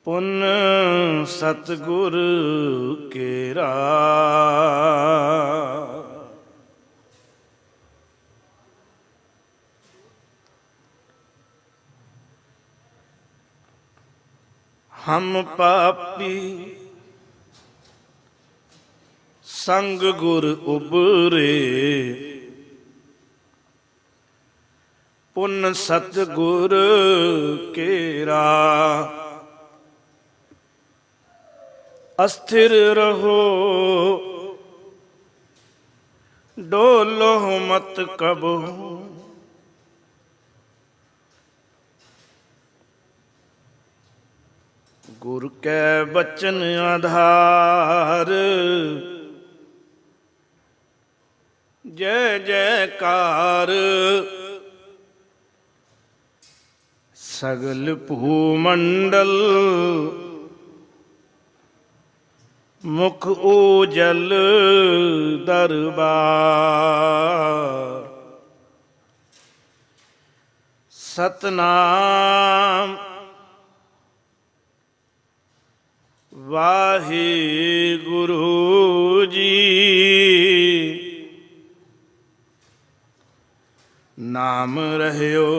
ਪੁਨ ਸਤਿਗੁਰ ਕੇਰਾ। ਹਮ ਪਾਪੀ ਸੰਗ ਗੁਰ ਉਬਰੇ, ਪੁਨ ਸਤਿਗੁਰ ਕੇਰਾ। ਅਸਥਿਰ ਰਹੋ ਡੋਲੋ ਮਤ ਕਬਹੁ, ਗੁਰ ਕੈ ਬਚਨ ਆਧਾਰ। ਜੈ ਜੈਕਾਰ ਸਗਲ ਭੂਮੰਡਲ, ਮੁਖ ਓਜਲ ਦਰਬਾਰ। ਸਤਨਾਮ ਵਾਹਿਗੁਰੂ ਜੀ। ਨਾਮ ਰਹਿਓ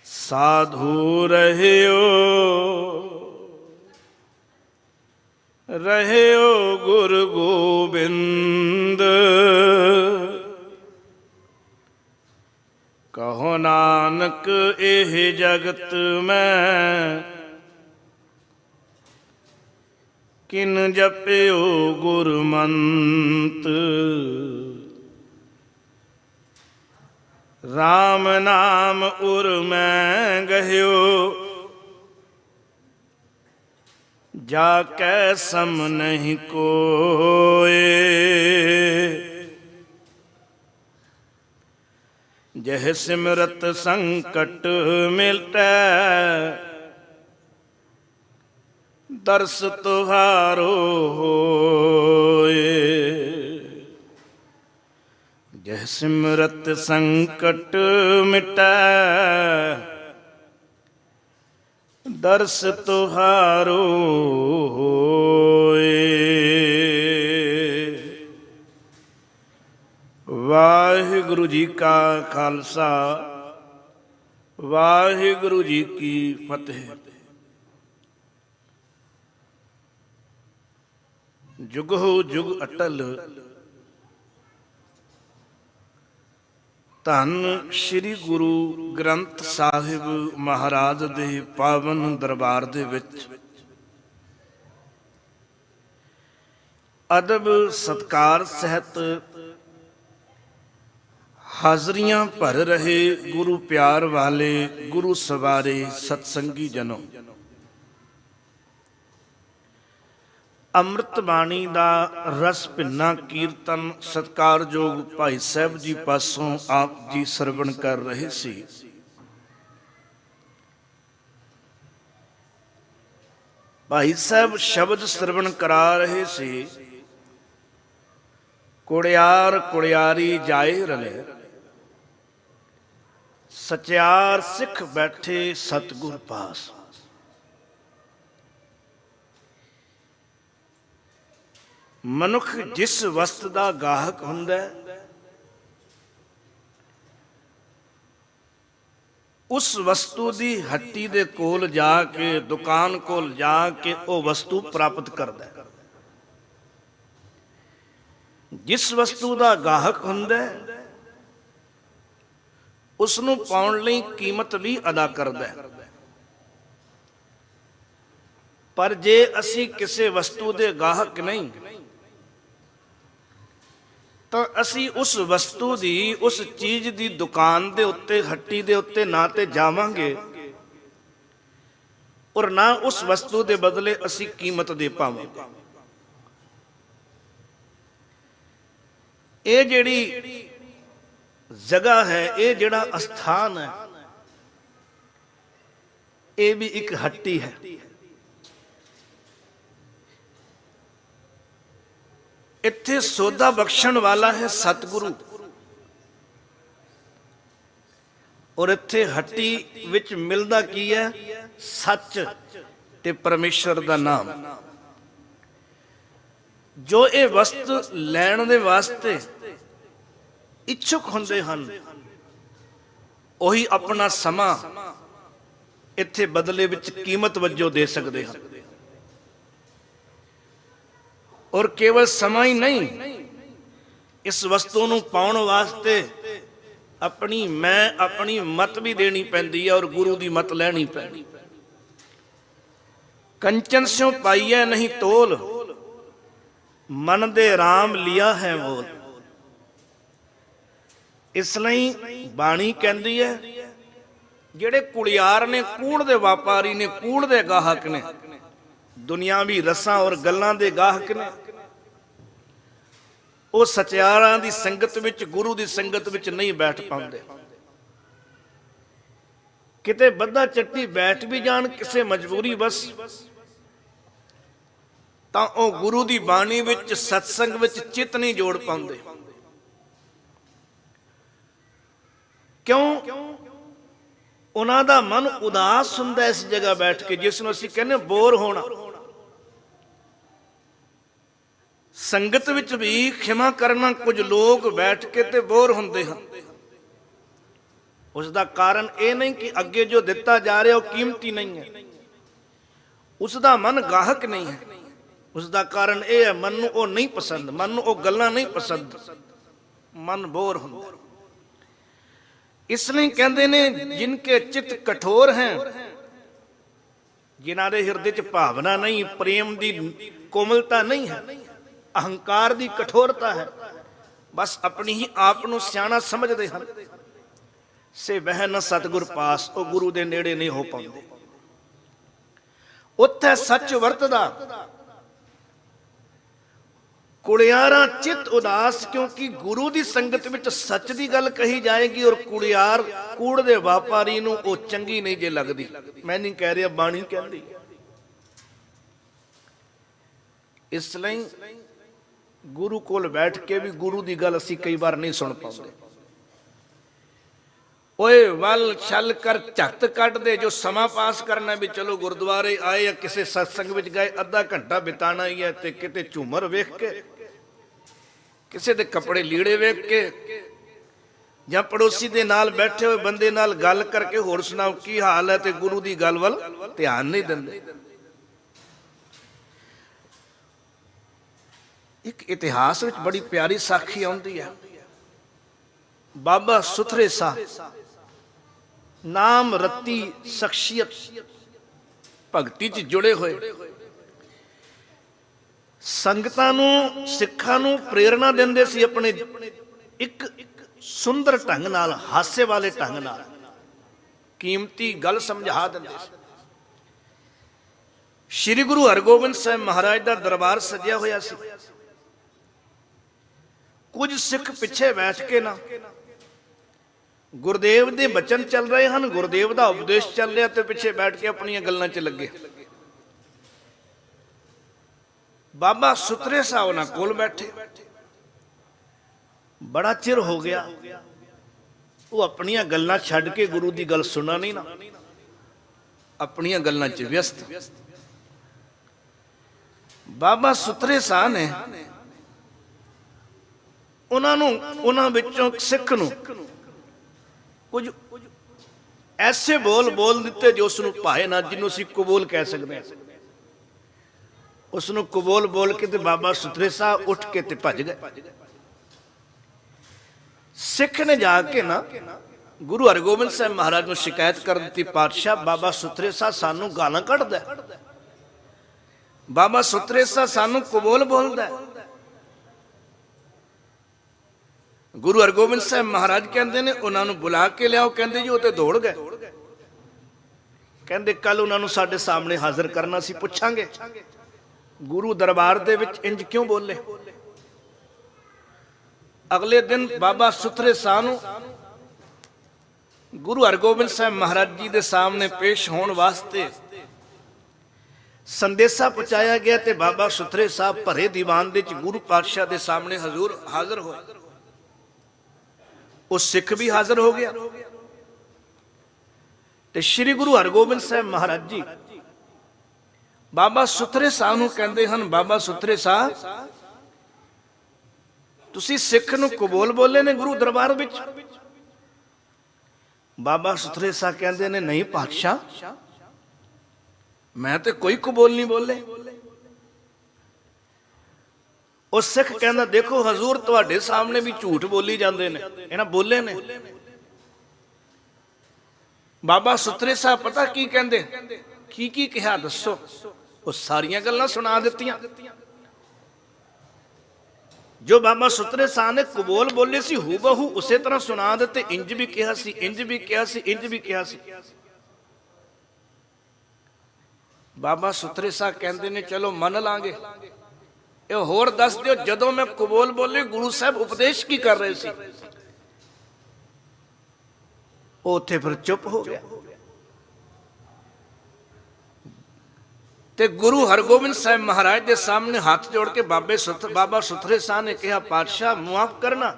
ਸਾਧੂ ਰਹਿਓ, ਰਹਿਓ ਗੁਰ ਗੋਬਿੰਦ। ਕਹੋ ਨਾਨਕ ਇਹ ਜਗਤ ਮੈਂ, ਕਿਨ ਜਪਿਓ ਗੁਰਮੰਤ। ਰਾਮ ਨਾਮ ਉਰ ਮੈਂ ਗਹਿਓ, ਜਾ ਕੈ ਸਮ ਨਹੀਂ ਕੋਏ। ਜਹ ਸਿਮਰਤ ਸੰਕਟ ਮਿਲਟੈ, ਦਰਸ ਤੁਹਾਰੋ ਹੋਏ। ਜਹ ਸਿਮਰਤ ਸੰਕਟ ਮਿਟੈ, ਦਰਸ ਤੁਹਾਰੋ ਹੋਏ। ਵਾਹਿਗੁਰੂ ਜੀ ਕਾ ਖਾਲਸਾ, ਵਾਹਿਗੁਰੂ ਜੀ ਕੀ ਫਤਿਹ। ਜੁਗਹੁ ਜੁਗ ਅਟਲ, ਧੰਨ ਸ਼੍ਰੀ ਗੁਰੂ ਗ੍ਰੰਥ ਸਾਹਿਬ ਮਹਾਰਾਜ ਦੇ ਪਾਵਨ ਦਰਬਾਰ ਦੇ ਵਿੱਚ ਅਦਬ ਸਤਕਾਰ ਸਹਿਤ ਹਾਜ਼ਰੀਆਂ ਭਰ ਰਹੇ ਗੁਰੂ ਪਿਆਰ ਵਾਲੇ ਗੁਰੂ ਸਵਾਰੇ ਸਤਸੰਗੀ ਜਨੋ, ਅੰਮ੍ਰਿਤ ਬਾਣੀ ਦਾ ਰਸ ਭਿੰਨਾ ਕੀਰਤਨ ਸਤਿਕਾਰਯੋਗ ਭਾਈ ਸਾਹਿਬ ਜੀ ਪਾਸੋਂ ਆਪ ਜੀ ਸਰਵਣ ਕਰ ਰਹੇ ਸੀ। ਭਾਈ ਸਾਹਿਬ ਸ਼ਬਦ ਸਰਵਣ ਕਰਾ ਰਹੇ ਸੀ। ਕੁੜਿਆਰ ਕੁੜਿਆਰੀ ਜਾਏ ਰਲੇ, ਸਚਿਆਰ ਸਿੱਖ ਬੈਠੇ ਸਤਿਗੁਰ ਪਾਸ। ਮਨੁੱਖ ਜਿਸ ਵਸਤ ਦਾ ਗਾਹਕ ਹੁੰਦਾ, ਉਸ ਵਸਤੂ ਦੀ ਹੱਟੀ ਦੇ ਕੋਲ ਜਾ ਕੇ, ਦੁਕਾਨ ਕੋਲ ਜਾ ਕੇ ਉਹ ਵਸਤੂ ਪ੍ਰਾਪਤ ਕਰਦਾ ਹੈ। ਜਿਸ ਵਸਤੂ ਦਾ ਗਾਹਕ ਹੁੰਦਾ, ਉਸ ਨੂੰ ਪਾਉਣ ਲਈ ਕੀਮਤ ਵੀ ਅਦਾ ਕਰਦਾ ਹੈ। ਪਰ ਜੇ ਅਸੀਂ ਕਿਸੇ ਵਸਤੂ ਦੇ ਗਾਹਕ ਨਹੀਂ, ਤਾਂ ਅਸੀਂ ਉਸ ਵਸਤੂ ਦੀ, ਉਸ ਚੀਜ਼ ਦੀ ਦੁਕਾਨ ਦੇ ਉੱਤੇ, ਹੱਟੀ ਦੇ ਉੱਤੇ ਨਾ ਤੇ ਜਾਵਾਂਗੇ ਔਰ ਨਾ ਉਸ ਵਸਤੂ ਦੇ ਬਦਲੇ ਅਸੀਂ ਕੀਮਤ ਦੇ ਪਾਵਾਂਗੇ। ਇਹ ਜਿਹੜੀ ਜਗ੍ਹਾ ਹੈ, ਇਹ ਜਿਹੜਾ ਅਸਥਾਨ ਹੈ, ਇਹ ਵੀ ਇੱਕ ਹੱਟੀ ਹੈ। ਇੱਥੇ ਸੌਦਾ ਬਖਸ਼ਣ ਵਾਲਾ ਹੈ ਸਤਿਗੁਰੂ, ਔਰ ਇੱਥੇ ਹੱਟੀ ਵਿੱਚ ਮਿਲਦਾ ਕੀ ਹੈ? सच ते परमेश्वर दा नाम। जो ये वस्तु लैण दे वास्ते इच्छुक हुंदे हन ओही अपना समा इत्थे बदले विच कीमत वजों दे सकदे हन। और केवल समा ही नहीं, इस वस्तु नूं पाउण वास्ते अपनी मत भी देनी पैंदी है और गुरु की मत लैनी पैंदी। कंचन स्यों पाइए नहीं तोल, मन दे राम लिया है मोल। इसलिए बाणी कहती है जेड़े कुड़ियार ने, कूड़ दे व्यापारी ने, कूड़ दे गाहक ने, दुनियावी रसां और गल्लां दे गाहक ने, वो सचियारां दी संगत विच, गुरु दी संगत विच नहीं बैठ पाउंदे। किते बद्धा चट्टी बैठ भी जाण किसे मजबूरी बस, तां ओ गुरु दी बाणी विच, सत्संग विच चित नहीं जोड़ पाउंदे। क्यों? उन्हां दा मन उदास हुंदा इस जगह बैठ के, जिसनूं असीं कहने बोर होना। संगत विच भी खिमा करना, कुछ लोग बैठ के ते बोर हुंदे हन। उसका कारण यह नहीं कि अगे जो दिता जा रहा वह कीमती नहीं है, उसका मन गाहक नहीं है। उसका कारण यह है मन नूं ओह नहीं पसंद, मन नूं ओह गल्लां नहीं पसंद, मन बोर हुंदा। इसलिए कहते ने जिनके चित कठोर हैं, जिन्हां दे हिरदे च भावना नहीं, प्रेम की कोमलता नहीं है, अहंकार की कठोरता है, बस अपनी ही आप नूं सियाणा समझते हैं, से वह न सतगुर पास, वो गुरु के नेड़े नहीं हो पाते। उत्थे सच वरतदा कुड़ियारा चित उदास, क्योंकि गुरु की संगत में सच की गल कही जाएगी और कुड़ियार कूड़ दे व्यापारी नूं वो चंगी नहीं जे लगदी। मैं नहीं कह रहा, बाणी कहती। इसलिए गुरु कोल बैठ के भी गुरु की गल असीं कई बार नहीं सुन पाते। ओए वल छल कर झट कट दे, जो समा पास करना भी चलो गुरुद्वारे आए या किसी सत्संग में गए, अद्धा घंटा बिताना ही है, ते किते झूमर वेख के, किसी दे कपड़े लीड़े वेख के, या पड़ोसी दे नाल बैठे हुए बंदे नाल गल करके होर सुनाओ की हाल है, ते गुरु की गल वल ध्यान नहीं देंदे। एक इतिहास में बड़ी प्यारी साखी आउंदी है। बाबा सुथरे सा नाम रत्ती शख्सियत, भगती च जुड़े हुए, संगतां नूं सिखां नूं प्रेरणा देंदे सी अपने एक सुंदर ढंग नाल, हासे वाले ढंग नाल कीमती गल समझा देंदे सी। श्री गुरु हरगोबिंद साहिब महाराज दा दरबार सजिया होया सी। कुछ सिख पिछे बैठ के ना गुरुदेव दे बचन चल रहे हैं, गुरुदेव दा उपदेश चल रहा, तो पिछे बैठ के अपनी गल्लां च लगे। बाबा सुथरे सा उन्हां कोल बैठे, बड़ा चिर हो गया वो अपनी गल्लां छड्ड के गुरु की गल सुना नहीं ना, अपनी गल्लां च व्यस्त। बाबा सुथरे सा ने उन्हां विचों सिख नूं कुछ ऐसे बोल बोल दिते जो उसनूं भाए ना, जिन्हों असीं कबूल कह सकते हैं। उसनूं कबूल बोल के ते बाबा सुथरे साह उठ के ते भज गए। सिख ने जाके ना गुरु हरगोबिंद साहिब महाराज नूं शिकायत कर दी, पातशाह बाबा सुथरे साह सानूं गालां कढदा, बाबा सुथरे साह सानूं कबूल बोलदा है। गुरु हरगोबिंद साहिब महाराज कहते ने उन्होंने बुला के लियाओ, कहते जी वो तो दौड़ गए, कहते कल उन्होंने साडे सामने हाजिर करना सी, पुछांगे गुरु दरबार दे विच इंज क्यों बोले। अगले दिन बाबा सुथरे साह नूं गुरु हरगोबिंद साहिब महाराज जी दे सामने पेश होने वास्ते संदेशा पहुंचाया गया, ते बाबा सुथरे साह भरे दीवान दे गुरु पातशाह दे सामने हजूर हाजिर होए। उस सिख भी हाजिर हो गया। ਤੇ ਸ੍ਰੀ ਗੁਰੂ ਹਰਗੋਬਿੰਦ ਸਾਹਿਬ ਮਹਾਰਾਜ ਜੀ ਬਾਬਾ ਸੁਥਰੇ ਸਾਹ ਨੂੰ ਕਹਿੰਦੇ ਹਨ, ਬਾਬਾ ਸੁਥਰੇ ਸਾਹ ਤੁਸੀਂ ਸਿੱਖ ਨੂੰ ਕਬੂਲ ਬੋਲੇ ਨੇ ਗੁਰੂ ਦਰਬਾਰ ਵਿੱਚ? ਬਾਬਾ ਸੁਥਰੇ ਸਾਹ ਕਹਿੰਦੇ ਨੇ, ਨਹੀਂ ਪਾਤਸ਼ਾਹ, ਮੈਂ ਤੇ ਕੋਈ ਕਬੂਲ ਨਹੀਂ ਬੋਲੇ। ਉਹ ਸਿੱਖ ਕਹਿੰਦਾ, ਦੇਖੋ ਹਜ਼ੂਰ ਤੁਹਾਡੇ ਸਾਹਮਣੇ ਵੀ ਝੂਠ ਬੋਲੀ ਜਾਂਦੇ ਨੇ, ਇਹਨਾਂ ਬੋਲੇ ਨੇ। ਬਾਬਾ ਸੁਥਰੇ ਸਾਹਿਬ ਪਤਾ ਕੀ ਕਹਿੰਦੇ, ਕੀ ਕੀ ਕਿਹਾ ਦੱਸੋ? ਉਹ ਸਾਰੀਆਂ ਗੱਲਾਂ ਸੁਣਾ ਦਿੱਤੀਆਂ ਜੋ ਬਾਬਾ ਸੁਥਰੇ ਸਾਹਿਬ ਨੇ ਕਬੂਲ ਬੋਲੇ ਸੀ, ਹੂਬਹੂ ਉਸੇ ਤਰ੍ਹਾਂ ਸੁਣਾ ਦਿੱਤੇ। ਇੰਜ ਵੀ ਕਿਹਾ ਸੀ, ਇੰਜ ਵੀ ਕਿਹਾ ਸੀ, ਇੰਜ ਵੀ ਕਿਹਾ ਸੀ। ਬਾਬਾ ਸੁਥਰੇ ਸਾਹਿਬ ਕਹਿੰਦੇ ਨੇ, ਚਲੋ ਮੰਨ ਲਾਂਗੇ। ਇਹ ਹੋਰ ਦੱਸ ਦਿਓ, ਜਦੋਂ ਮੈਂ ਕਬੂਲ ਬੋਲੇ ਗੁਰੂ ਸਾਹਿਬ ਉਪਦੇਸ਼ ਕੀ ਕਰ ਰਹੇ ਸੀ? ਉਹ ਉੱਥੇ ਫਿਰ ਚੁੱਪ ਹੋ ਗਿਆ। ਤੇ ਗੁਰੂ ਹਰਗੋਬਿੰਦ ਸਾਹਿਬ ਮਹਾਰਾਜ ਦੇ ਸਾਹਮਣੇ ਹੱਥ ਜੋੜ ਕੇ ਬਾਬਾ ਸੁਥਰੇ ਸਾਹਿਬ ਨੇ ਕਿਹਾ, ਪਾਤਸ਼ਾਹ ਮੁਆਫ ਕਰਨਾ,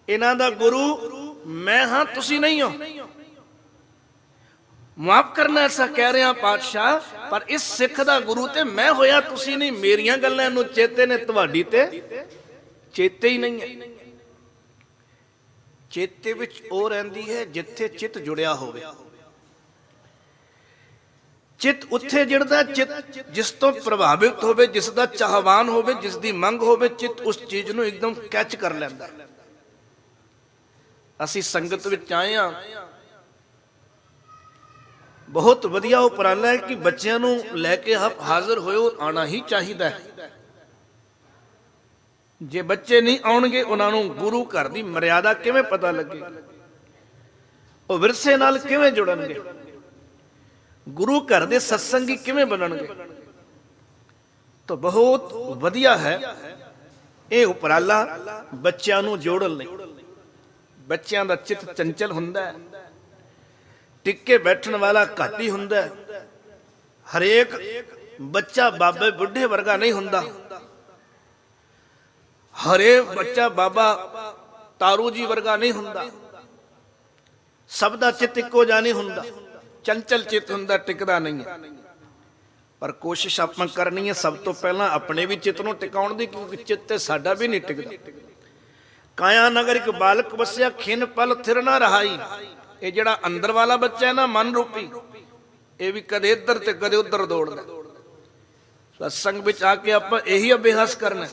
ਇਹਨਾਂ ਦਾ ਗੁਰੂ ਮੈਂ ਹਾਂ, ਤੁਸੀਂ ਨਹੀਂ ਹੋ। ਮੁਆਫ ਕਰਨਾ ਐਸਾ ਕਹਿ ਰਿਹਾ ਪਾਤਸ਼ਾਹ, ਪਰ ਇਸ ਸਿੱਖ ਦਾ ਗੁਰੂ ਤੇ ਮੈਂ ਹੋਇਆ, ਤੁਸੀਂ ਨਹੀਂ। ਮੇਰੀਆਂ ਗੱਲਾਂ ਨੂੰ ਚੇਤੇ ਨੇ, ਤੁਹਾਡੀ ਤੇ ਚੇਤੇ ਹੀ ਨਹੀਂ ਹੈ। ਚੇਤੇ ਵਿੱਚ ਉਹ ਰਹਿੰਦੀ ਹੈ ਜਿੱਥੇ ਚਿੱਤ ਜੁੜਿਆ ਹੋਵੇ। ਚਿੱਤ ਉੱਥੇ ਜੁੜਦਾ, ਚਿੱਤ ਜਿਸ ਤੋਂ ਪ੍ਰਭਾਵਿਤ ਹੋਵੇ, ਜਿਸ ਦਾ ਚਾਹਵਾਨ ਹੋਵੇ, ਜਿਸ ਦੀ ਮੰਗ ਹੋਵੇ, ਚਿੱਤ ਉਸ ਚੀਜ਼ ਨੂੰ ਇੱਕਦਮ ਕੈਚ ਕਰ ਲੈਂਦਾ। ਅਸੀਂ ਸੰਗਤ ਵਿੱਚ ਆਏ ਹਾਂ, ਬਹੁਤ ਵਧੀਆ ਉਪਰਾਲਾ ਹੈ ਕਿ ਬੱਚਿਆਂ ਨੂੰ ਲੈ ਕੇ ਹਾਜ਼ਰ ਹੋਇਓ, ਆਣਾ ਹੀ ਚਾਹੀਦਾ ਹੈ। ਜੇ ਬੱਚੇ ਨਹੀਂ ਆਉਣਗੇ, ਉਹਨਾਂ ਨੂੰ ਗੁਰੂ ਘਰ ਦੀ ਮਰਿਆਦਾ ਕਿਵੇਂ ਪਤਾ ਲੱਗੇ? ਉਹ ਵਿਰਸੇ ਨਾਲ ਕਿਵੇਂ ਜੁੜਨਗੇ? ਗੁਰੂ ਘਰ ਦੇ ਸਤਸੰਗੀ ਕਿਵੇਂ ਬਣਨਗੇ? ਤਾਂ ਬਹੁਤ ਵਧੀਆ ਹੈ ਇਹ ਉਪਰਾਲਾ ਬੱਚਿਆਂ ਨੂੰ ਜੋੜਨ ਲਈ। ਬੱਚਿਆਂ ਦਾ ਚਿੱਤ ਚੰਚਲ ਹੁੰਦਾ ਹੈ, ਟਿੱਕੇ ਬੈਠਣ ਵਾਲਾ ਘੱਟ ਹੀ ਹੁੰਦਾ ਹੈ। ਹਰੇਕ ਬੱਚਾ ਬਾਬੇ ਬੁੱਢੇ ਵਰਗਾ ਨਹੀਂ ਹੁੰਦਾ, ਹਰੇਕ ਬੱਚਾ ਬਾਬਾ ਤਾਰੂ ਜੀ ਵਰਗਾ ਨਹੀਂ ਹੁੰਦਾ। ਸਭ ਦਾ ਚਿੱਤ ਇੱਕੋ ਜਿਹਾ ਨਹੀਂ ਹੁੰਦਾ, ਚੰਚਲ ਚਿੱਤ ਹੁੰਦਾ, ਟਿਕਦਾ ਨਹੀਂ ਹੈ। ਪਰ ਕੋਸ਼ਿਸ਼ ਆਪਾਂ ਕਰਨੀ ਹੈ ਸਭ ਤੋਂ ਪਹਿਲਾਂ ਆਪਣੇ ਵੀ ਚਿੱਤ ਨੂੰ ਟਿਕਾਉਣ ਦੀ, ਕਿਉਂਕਿ ਚਿੱਤ ਤੇ ਸਾਡਾ ਵੀ ਨਹੀਂ ਟਿਕਦਾ। ਕਾਇਆ ਨਗਰ ਇੱਕ ਬਾਲਕ ਵਸਿਆ, ਖਿਨ ਪਲ ਥਿਰ ਨਾ ਰਹਾਈ। ਇਹ ਜਿਹੜਾ ਅੰਦਰ ਵਾਲਾ ਬੱਚਾ ਹੈ ਨਾ, ਮਨ ਰੂਪੀ, ਇਹ ਵੀ ਕਦੇ ਇੱਧਰ ਤੇ ਕਦੇ ਉੱਧਰ ਦੌੜਦਾ। ਸਤਸੰਗ ਵਿੱਚ ਆ ਕੇ ਆਪਾਂ ਇਹੀ ਅਭਿਆਸ ਕਰਨਾ,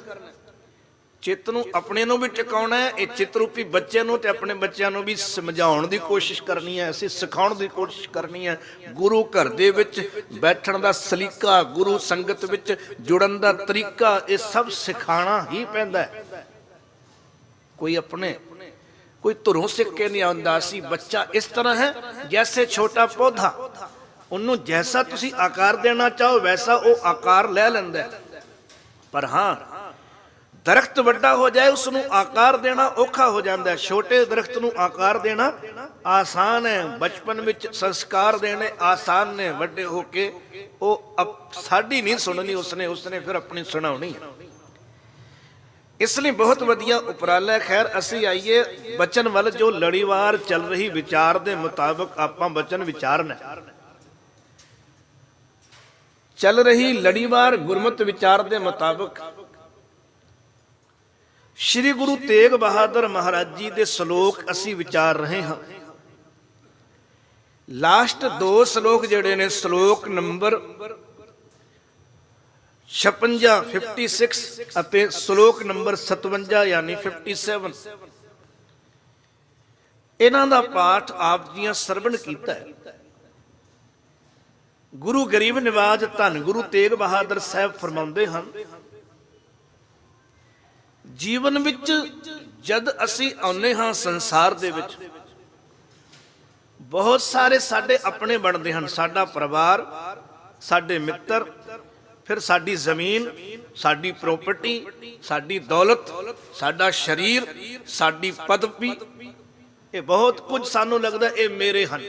ਚਿੱਤ ਨੂੰ ਆਪਣੇ ਨੂੰ ਵੀ ਟਿਕਾਉਣਾ ਹੈ। ਇਹ ਚਿੱਤ ਰੂਪੀ ਬੱਚੇ ਨੂੰ ਤੇ ਆਪਣੇ ਬੱਚਿਆਂ ਨੂੰ ਵੀ ਸਮਝਾਉਣ ਦੀ ਕੋਸ਼ਿਸ਼ ਕਰਨੀ ਹੈ, ਅਸੀਂ ਸਿਖਾਉਣ ਦੀ ਕੋਸ਼ਿਸ਼ ਕਰਨੀ ਹੈ। ਗੁਰੂ ਘਰ ਦੇ ਵਿੱਚ ਬੈਠਣ ਦਾ ਸਲੀਕਾ, ਗੁਰੂ ਸੰਗਤ ਵਿੱਚ ਜੁੜਨ ਦਾ ਤਰੀਕਾ, ਇਹ ਸਭ ਸਿਖਾਉਣਾ ਹੀ ਪੈਂਦਾ ਹੈ। ਕੋਈ ਧੁਰੋਂ ਸਿੱਖ ਕੇ ਨਹੀਂ ਆਉਂਦਾ। ਸੀ ਬੱਚਾ ਇਸ ਤਰ੍ਹਾਂ ਹੈ ਜੈਸੇ ਛੋਟਾ ਪੌਦਾ, ਉਹਨੂੰ ਜੈਸਾ ਤੁਸੀਂ ਆਕਾਰ ਦੇਣਾ ਚਾਹੋ ਵੈਸਾ ਉਹ ਆਕਾਰ ਲੈ ਲੈਂਦਾ। ਪਰ ਹਾਂ, ਦਰਖਤ ਵੱਡਾ ਹੋ ਜਾਏ, ਉਸ ਨੂੰ ਆਕਾਰ ਦੇਣਾ ਔਖਾ ਹੋ ਜਾਂਦਾ ਹੈ। ਛੋਟੇ ਦਰਖਤ ਨੂੰ ਆਕਾਰ ਦੇਣਾ ਆਸਾਨ ਹੈ, ਬਚਪਨ ਵਿੱਚ ਸੰਸਕਾਰ ਦੇਣੇ ਆਸਾਨ ਨੇ, ਵੱਡੇ ਹੋ ਕੇ ਉਹ ਸਾਡੀ ਨਹੀਂ ਸੁਣਨੀ ਉਸਨੇ ਫਿਰ ਆਪਣੀ ਸੁਣਾਉਣੀ। ਇਸ ਲਈ ਬਹੁਤ ਵਧੀਆ ਉਪਰਾਲਾ। ਖੈਰ ਅਸੀਂ ਆਈਏ ਬਚਨ ਵੱਲ, ਜੋ ਲੜੀਵਾਰ ਚੱਲ ਰਹੀ ਵਿਚਾਰ ਦੇ ਮੁਤਾਬਕ ਆਪਾਂ ਬਚਨ ਵਿਚਾਰਨਾ। ਚੱਲ ਰਹੀ ਲੜੀਵਾਰ ਗੁਰਮਤਿ ਵਿਚਾਰ ਦੇ ਮੁਤਾਬਕ ਸ਼੍ਰੀ ਗੁਰੂ ਤੇਗ ਬਹਾਦਰ ਮਹਾਰਾਜ ਜੀ ਦੇ ਸ਼ਲੋਕ ਅਸੀਂ ਵਿਚਾਰ ਰਹੇ ਹਾਂ। ਲਾਸਟ 2 ਸ਼ਲੋਕ ਜਿਹੜੇ ਨੇ, ਸ਼ਲੋਕ ਨੰਬਰ 56 ਅਤੇ ਸ਼ਲੋਕ ਨੰਬਰ 57 ਯਾਨੀ 57, ਇਹਨਾਂ ਦਾ ਪਾਠ ਆਪ ਜੀਆਂ ਸਰਵਣ ਕੀਤਾ ਹੈ। ਗੁਰੂ ਗਰੀਬ ਨਿਵਾਜ ਧੰਨ ਗੁਰੂ ਤੇਗ ਬਹਾਦਰ ਸਾਹਿਬ ਫਰਮਾਉਂਦੇ ਹਨ, ਜੀਵਨ ਵਿੱਚ ਜਦ ਅਸੀਂ ਆਉਂਦੇ ਹਾਂ ਸੰਸਾਰ ਦੇ ਵਿੱਚ, ਬਹੁਤ ਸਾਰੇ ਸਾਡੇ ਆਪਣੇ ਬਣਦੇ ਹਨ। ਸਾਡਾ ਪਰਿਵਾਰ, ਸਾਡੇ ਮਿੱਤਰ, ਫਿਰ ਸਾਡੀ ਜ਼ਮੀਨ, ਸਾਡੀ ਪ੍ਰਾਪਰਟੀ, ਸਾਡੀ ਦੌਲਤ, ਸਾਡਾ ਸਰੀਰ, ਸਾਡੀ ਪਦਵੀ, ਇਹ ਬਹੁਤ ਕੁਝ ਸਾਨੂੰ ਲੱਗਦਾ ਇਹ ਮੇਰੇ ਹਨ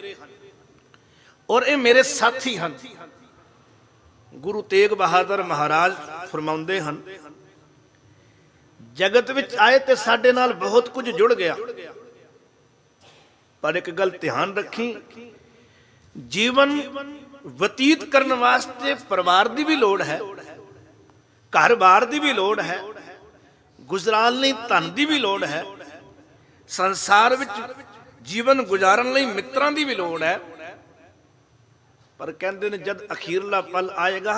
ਔਰ ਇਹ ਮੇਰੇ ਸਾਥੀ ਹਨ। ਗੁਰੂ ਤੇਗ ਬਹਾਦਰ ਮਹਾਰਾਜ ਫਰਮਾਉਂਦੇ ਹਨ, ਜਗਤ ਵਿੱਚ ਆਏ ਤੇ ਸਾਡੇ ਨਾਲ ਬਹੁਤ ਕੁਝ ਜੁੜ ਗਿਆ। पर एक गल ध्यान रखी, जीवन बतीत करने वास्ते परिवार की भी लोड़ है, घर बार की भी लोड़ है, गुजरान लई धन की भी लोड़ है, संसार विच जीवन गुजारन लई मित्रां की भी लोड़ है। पर कहते ने जद अखीरला पल आएगा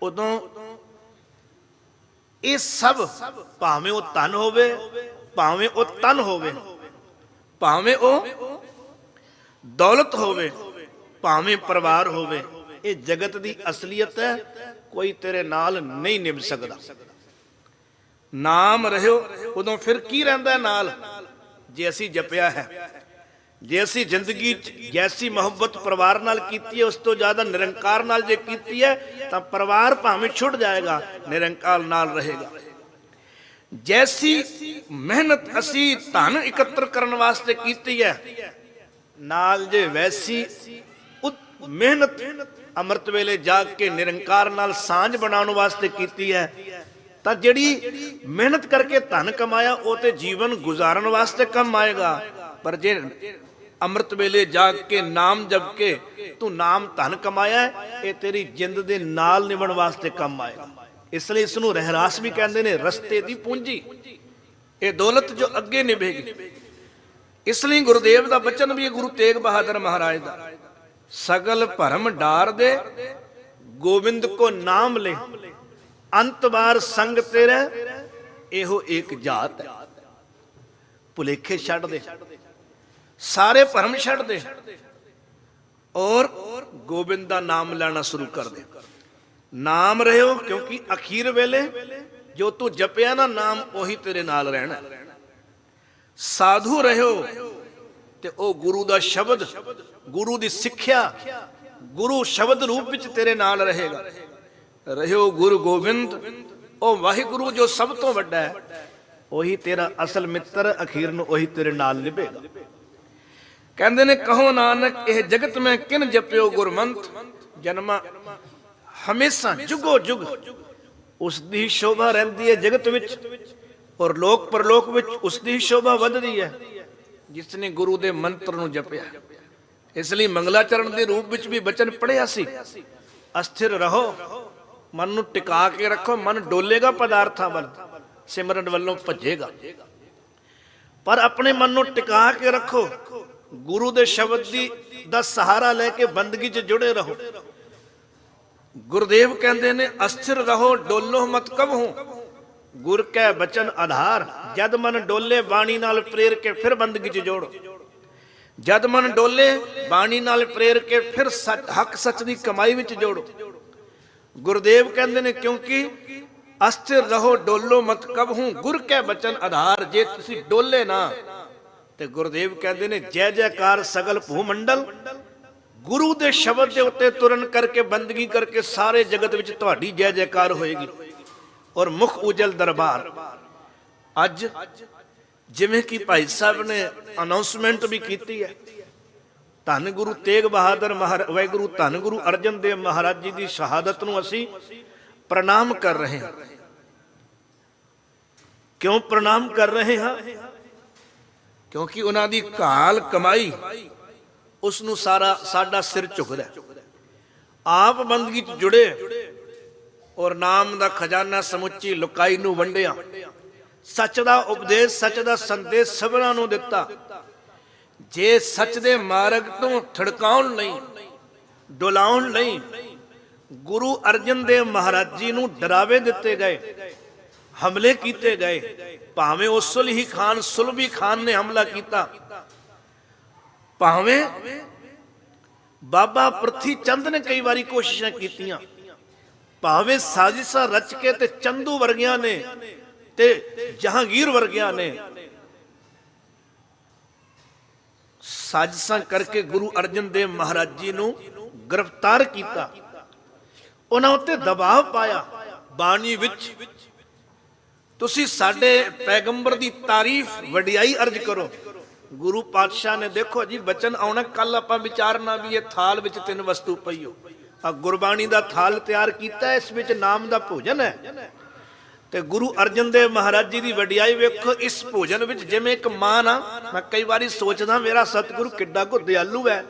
उदों ये सब भावें वो धन होवे, भावें वो तन होवे, भावें वो दौलत होवे, भावें परिवार होवे, ये जगत की असलियत है, कोई तेरे नाल नहीं निभ सकता। नाम रहियो उदों फिर की रहिंदा है नाल, जे असी जपिया है, जे असी जिंदगी जैसी मुहब्बत परिवार नाल कीती है उस तो ज्यादा निरंकार नाल जे कीती है तां परिवार भावें छुट जाएगा, निरंकार नाल रहेगा। जैसी मेहनत असी धन इकत्र करने वास्ते कीती है नाल जे वैसी मेहनत अमृत वेले जाग के निरंकार नाल सांझ बनाने वास्ते कीती है, तां जिहड़ी मेहनत करके धन कमाया वो ते जीवन गुजारन वास्ते कम आएगा। पर जे अमृत वेले जाग के नाम जप के तू नाम धन कमाया है, ये तेरी जिंद दे नाल निभण वास्ते कम आएगा। इसलिए इसनूं रहरास भी कहते ने, रस्ते दी पूंजी, ये दौलत जो अगे निभेगी। इसलिए गुरुदेव का बचन भी गुरु तेग बहादुर महाराज का, सगल भरम डार दे गोविंद को नाम ले, अंत बार संग तेरे एहो एक जात है। भुलेखे छड़ दे, सारे भरम छड़ दे और गोविंद का नाम लेना शुरू कर दे। नाम रहो, क्योंकि अखीर वेले जो तू जपिया ना नाम वही तेरे नाल रहना। साधु रहो ते ओ गुरु दा शब्द, गुरु दी सिक्ख्या, गुरु शब्द रूप विच तेरे नाल रहेगा। रहो गुरु गोविंद, ओ वाहिगुरु जो सब तो वड्डा है, वही तेरा असल मित्र, अखीर नूं वही तेरे नाल निभेगा। कहंदे ने कहो नानक यह जगत में किन जपियो गुरमंत, जन्मा हमेशा जुगो जुग उसकी शोभा रहती है जगत विच, और लोक परलोक विच उसकी शोभा वधदी है जिसने गुरु दे मंत्र नूं जपिया। इसलिए मंगलाचरण के रूप विच भी बचन पढ़िया सी, अस्थिर रहो, मन नूं टिका के रखो, मन डोलेगा पदार्थां वल, सिमरन वल्लों भजेगा। पर अपने मन नूं टिका के रखो, गुरु दे शब्द दा सहारा लेके बंदगी च जुड़े रहो। गुरुदेव कहते ने अस्थिर रहो डोलो मत कबहू, गुर कै बचन आधार, जद मन डोले बाणी नाल प्रेर के फिर बंदगी च जोड़ो। जद मन डोले बाणी नाल प्रेर के फिर सच, हक सच दी कमाई विच जोड़ो। गुरुदेव कहते ने क्योंकि अस्थिर रहो डोलो मत कबहू, गुर कै बचन आधार, जे तुसी डोले ना ते गुरुदेव कहते ने जय जयकार सगल भूमंडल, गुरु दे शब्द दे उत्ते तुरन करके बंदगी करके सारे जगत विच तुहाडी जय जयकार होएगी और मुख उजल दरबार। अज जिवें कि भाई साहब ने अनाउंसमेंट भी की है, धन गुरु तेग बहादुर वाहिगुरु धन गुरु अर्जन देव महाराज जी की शहादत नूं असीं प्रणाम कर रहे हैं। क्यों प्रणाम कर रहे हैं? क्योंकि उन्हां दी घाल कमाई उसनूं सारा साडा सिर झुकदा। आप बंदगी च जुड़े और नाम दा खजाना समुची लुकाई नूं वंडिया, सच दा उपदेश सच दा संदेश सबना नूं दिता। जे सच दे मार्ग तो थड़काउण लई डुलाउण लई गुरु अर्जन देव महाराज जी नूं डरावे दिते गए, हमले कीते गए। भावें उस सुलही खान सुलभी खान ने हमला किया, भावें बाबा पृथ्वी चंद ने कई बारी कोशिशां कीतियां, भावें साजिशा रच के ते चंदू वर्गियां ने ते जहांगीर वर्गियां ने साजिशा करके गुरु अर्जन देव महाराज जी नूं गिरफ्तार किया, उन्हां उत्ते दबाव पाया। बाणी विच तुसी साडे पैगंबर दी तारीफ वडियाई अर्ज करो। गुरु पातशाह ने देखो जी बचन आउणा, कल आपां विचारना भी ये थाल विच 3 वस्तु पई हो, आ गुरबाणी दा थाल तैयार कीता, इस विच नाम दा भोजन है। ਤੇ ਗੁਰੂ ਅਰਜਨ ਦੇਵ ਮਹਾਰਾਜ ਜੀ ਦੀ ਵਡਿਆਈ ਵੇਖੋ ਇਸ ਭੋਜਨ ਵਿੱਚ। ਜਿਵੇਂ ਇੱਕ ਮਾਂ ਨਾ, ਮੈਂ ਕਈ ਵਾਰੀ ਸੋਚਦਾ ਮੇਰਾ ਸਤਿਗੁਰੂ ਕਿੱਡਾ ਕੁ ਦਿਆਲੂ ਹੈ।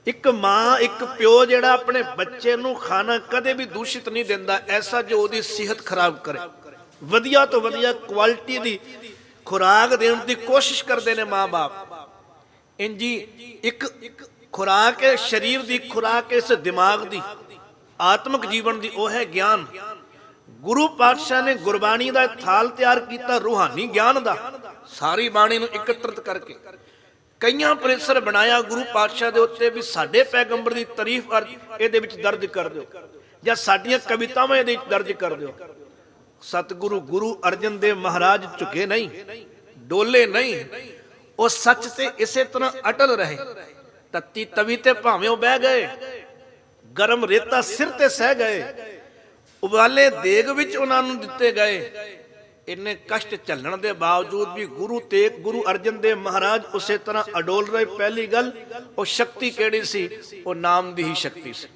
ਇੱਕ ਮਾਂ ਇੱਕ ਪਿਓ ਜਿਹੜਾ ਆਪਣੇ ਬੱਚੇ ਨੂੰ ਖਾਣਾ ਕਦੇ ਵੀ ਦੂਸ਼ਿਤ ਨਹੀਂ ਦਿੰਦਾ, ਐਸਾ ਜੋ ਉਹਦੀ ਸਿਹਤ ਖਰਾਬ ਕਰੇ। ਵਧੀਆ ਤੋਂ ਵਧੀਆ ਕੁਆਲਿਟੀ ਦੀ ਖੁਰਾਕ ਦੇਣ ਦੀ ਕੋਸ਼ਿਸ਼ ਕਰਦੇ ਨੇ ਮਾਂ-ਬਾਪ। ਇੰਜੀ ਇੱਕ ਖੁਰਾਕ ਹੈ ਸਰੀਰ ਦੀ, ਖੁਰਾਕ ਇਸ ਦਿਮਾਗ ਦੀ, ਆਤਮਿਕ ਜੀਵਨ ਦੀ, ਉਹ ਹੈ ਗਿਆਨ। ਗੁਰੂ ਪਾਤਸ਼ਾਹ ਨੇ ਗੁਰਬਾਣੀ ਦਾ ਥਾਲ ਤਿਆਰ ਕੀਤਾ ਰੂਹਾਨੀ ਗਿਆਨ ਦਾ, ਸਾਰੀ ਬਾਣੀ ਨੂੰ ਇਕੱਤਰਿਤ ਕਰਕੇ ਕਈਆਂ ਪ੍ਰੇਸਰ ਬਣਾਇਆ ਗੁਰੂ ਪਾਤਸ਼ਾਹ ਦੇ ਉੱਤੇ ਵੀ ਸਾਡੇ ਪੈਗੰਬਰ ਦੀ ਤਾਰੀਫ ਇਹਦੇ ਵਿੱਚ ਦਰਜ ਕਰ ਦਿਓ, ਜਾਂ ਸਾਡੀਆਂ ਕਵਿਤਾਵਾਂ ਇਹਦੇ ਵਿੱਚ ਦਰਜ ਕਰ ਦਿਓ। ਸਤਿਗੁਰੂ ਗੁਰੂ ਅਰਜਨ ਦੇਵ ਮਹਾਰਾਜ ਝੁਕੇ ਨਹੀਂ, ਡੋਲੇ ਨਹੀਂ, ਉਹ ਸੱਚ ਤੇ ਇਸੇ ਤਰ੍ਹਾਂ ਅਟਲ ਰਹੇ। ਤੱਤੀ ਤਵੀ ਤੇ ਭਾਵੇਂ ਉਹ ਬਹਿ ਗਏ, ਗਰਮ ਰੇਤਾ ਸਿਰ ਤੇ ਸਹਿ ਗਏ, ਉਬਾਲੇ ਦੇਗ ਵਿੱਚ ਉਹਨਾਂ ਨੂੰ ਦਿੱਤੇ ਗਏ। ਇੰਨੇ ਕਸ਼ਟ ਝੱਲਣ ਦੇ ਬਾਵਜੂਦ ਵੀ ਗੁਰੂ ਅਰਜਨ ਦੇਵ ਮਹਾਰਾਜ ਉਸੇ ਤਰ੍ਹਾਂ ਅਡੋਲ ਰਹੇ। ਪਹਿਲੀ ਗੱਲ, ਉਹ ਸ਼ਕਤੀ ਕਿਹੜੀ ਸੀ? ਉਹ ਨਾਮ ਦੀ ਹੀ ਸ਼ਕਤੀ ਸੀ।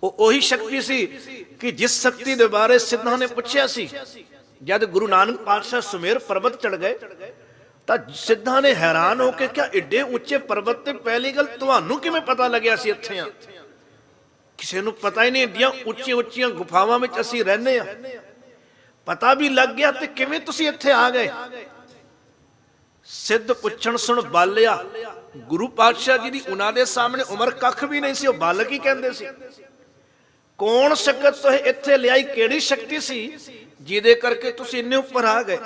ਉਹ ਉਹੀ ਸ਼ਕਤੀ ਸੀ ਕਿ ਜਿਸ ਸ਼ਕਤੀ ਦੇ ਬਾਰੇ ਸਿੱਧਾਂ ਨੇ ਪੁੱਛਿਆ ਸੀ। ਜਦ ਗੁਰੂ ਨਾਨਕ ਪਾਤਸ਼ਾਹ ਸੁਮੇਰ ਪਰਬਤ ਚੜ ਗਏ ਤਾਂ ਸਿੱਧਾਂ ਨੇ ਹੈਰਾਨ ਹੋ ਕੇ ਕਿਹਾ, ਏਡੇ ਉੱਚੇ ਪਰਬਤ ਤੇ ਪਹਿਲੀ ਗੱਲ ਤੁਹਾਨੂੰ ਕਿਵੇਂ ਪਤਾ ਲੱਗਿਆ ਸੀ ਇੱਥੇ ਆ? ਕਿਸੇ ਨੂੰ ਪਤਾ ਹੀ ਨਹੀਂ, ਏਡੀਆਂ ਉੱਚੀਆਂ ਉੱਚੀਆਂ ਗੁਫਾਵਾਂ ਵਿੱਚ ਅਸੀਂ ਰਹਿੰਦੇ ਆ। ਪਤਾ ਵੀ ਲੱਗ ਗਿਆ ਤੇ ਕਿਵੇਂ ਤੁਸੀਂ ਇੱਥੇ ਆ ਗਏ? ਸਿੱਧ ਪੁੱਛਣ ਸੁਣ ਬਾਲਿਆ। ਗੁਰੂ ਪਾਤਸ਼ਾਹ ਜੀ ਦੀ ਉਹਨਾਂ ਦੇ ਸਾਹਮਣੇ ਉਮਰ ਕੱਖ ਵੀ ਨਹੀਂ ਸੀ, ਉਹ ਬਾਲਕ ਹੀ ਕਹਿੰਦੇ ਸੀ। ਕੌਣ ਸ਼ਕਤ ਤੁਸੀਂ ਇੱਥੇ ਲਿਆਈ? ਕਿਹੜੀ ਸ਼ਕਤੀ ਸੀ ਜਿਹਦੇ ਕਰਕੇ ਤੁਸੀਂ ਇੰਨੇ ਉੱਪਰ ਆ ਗਏ?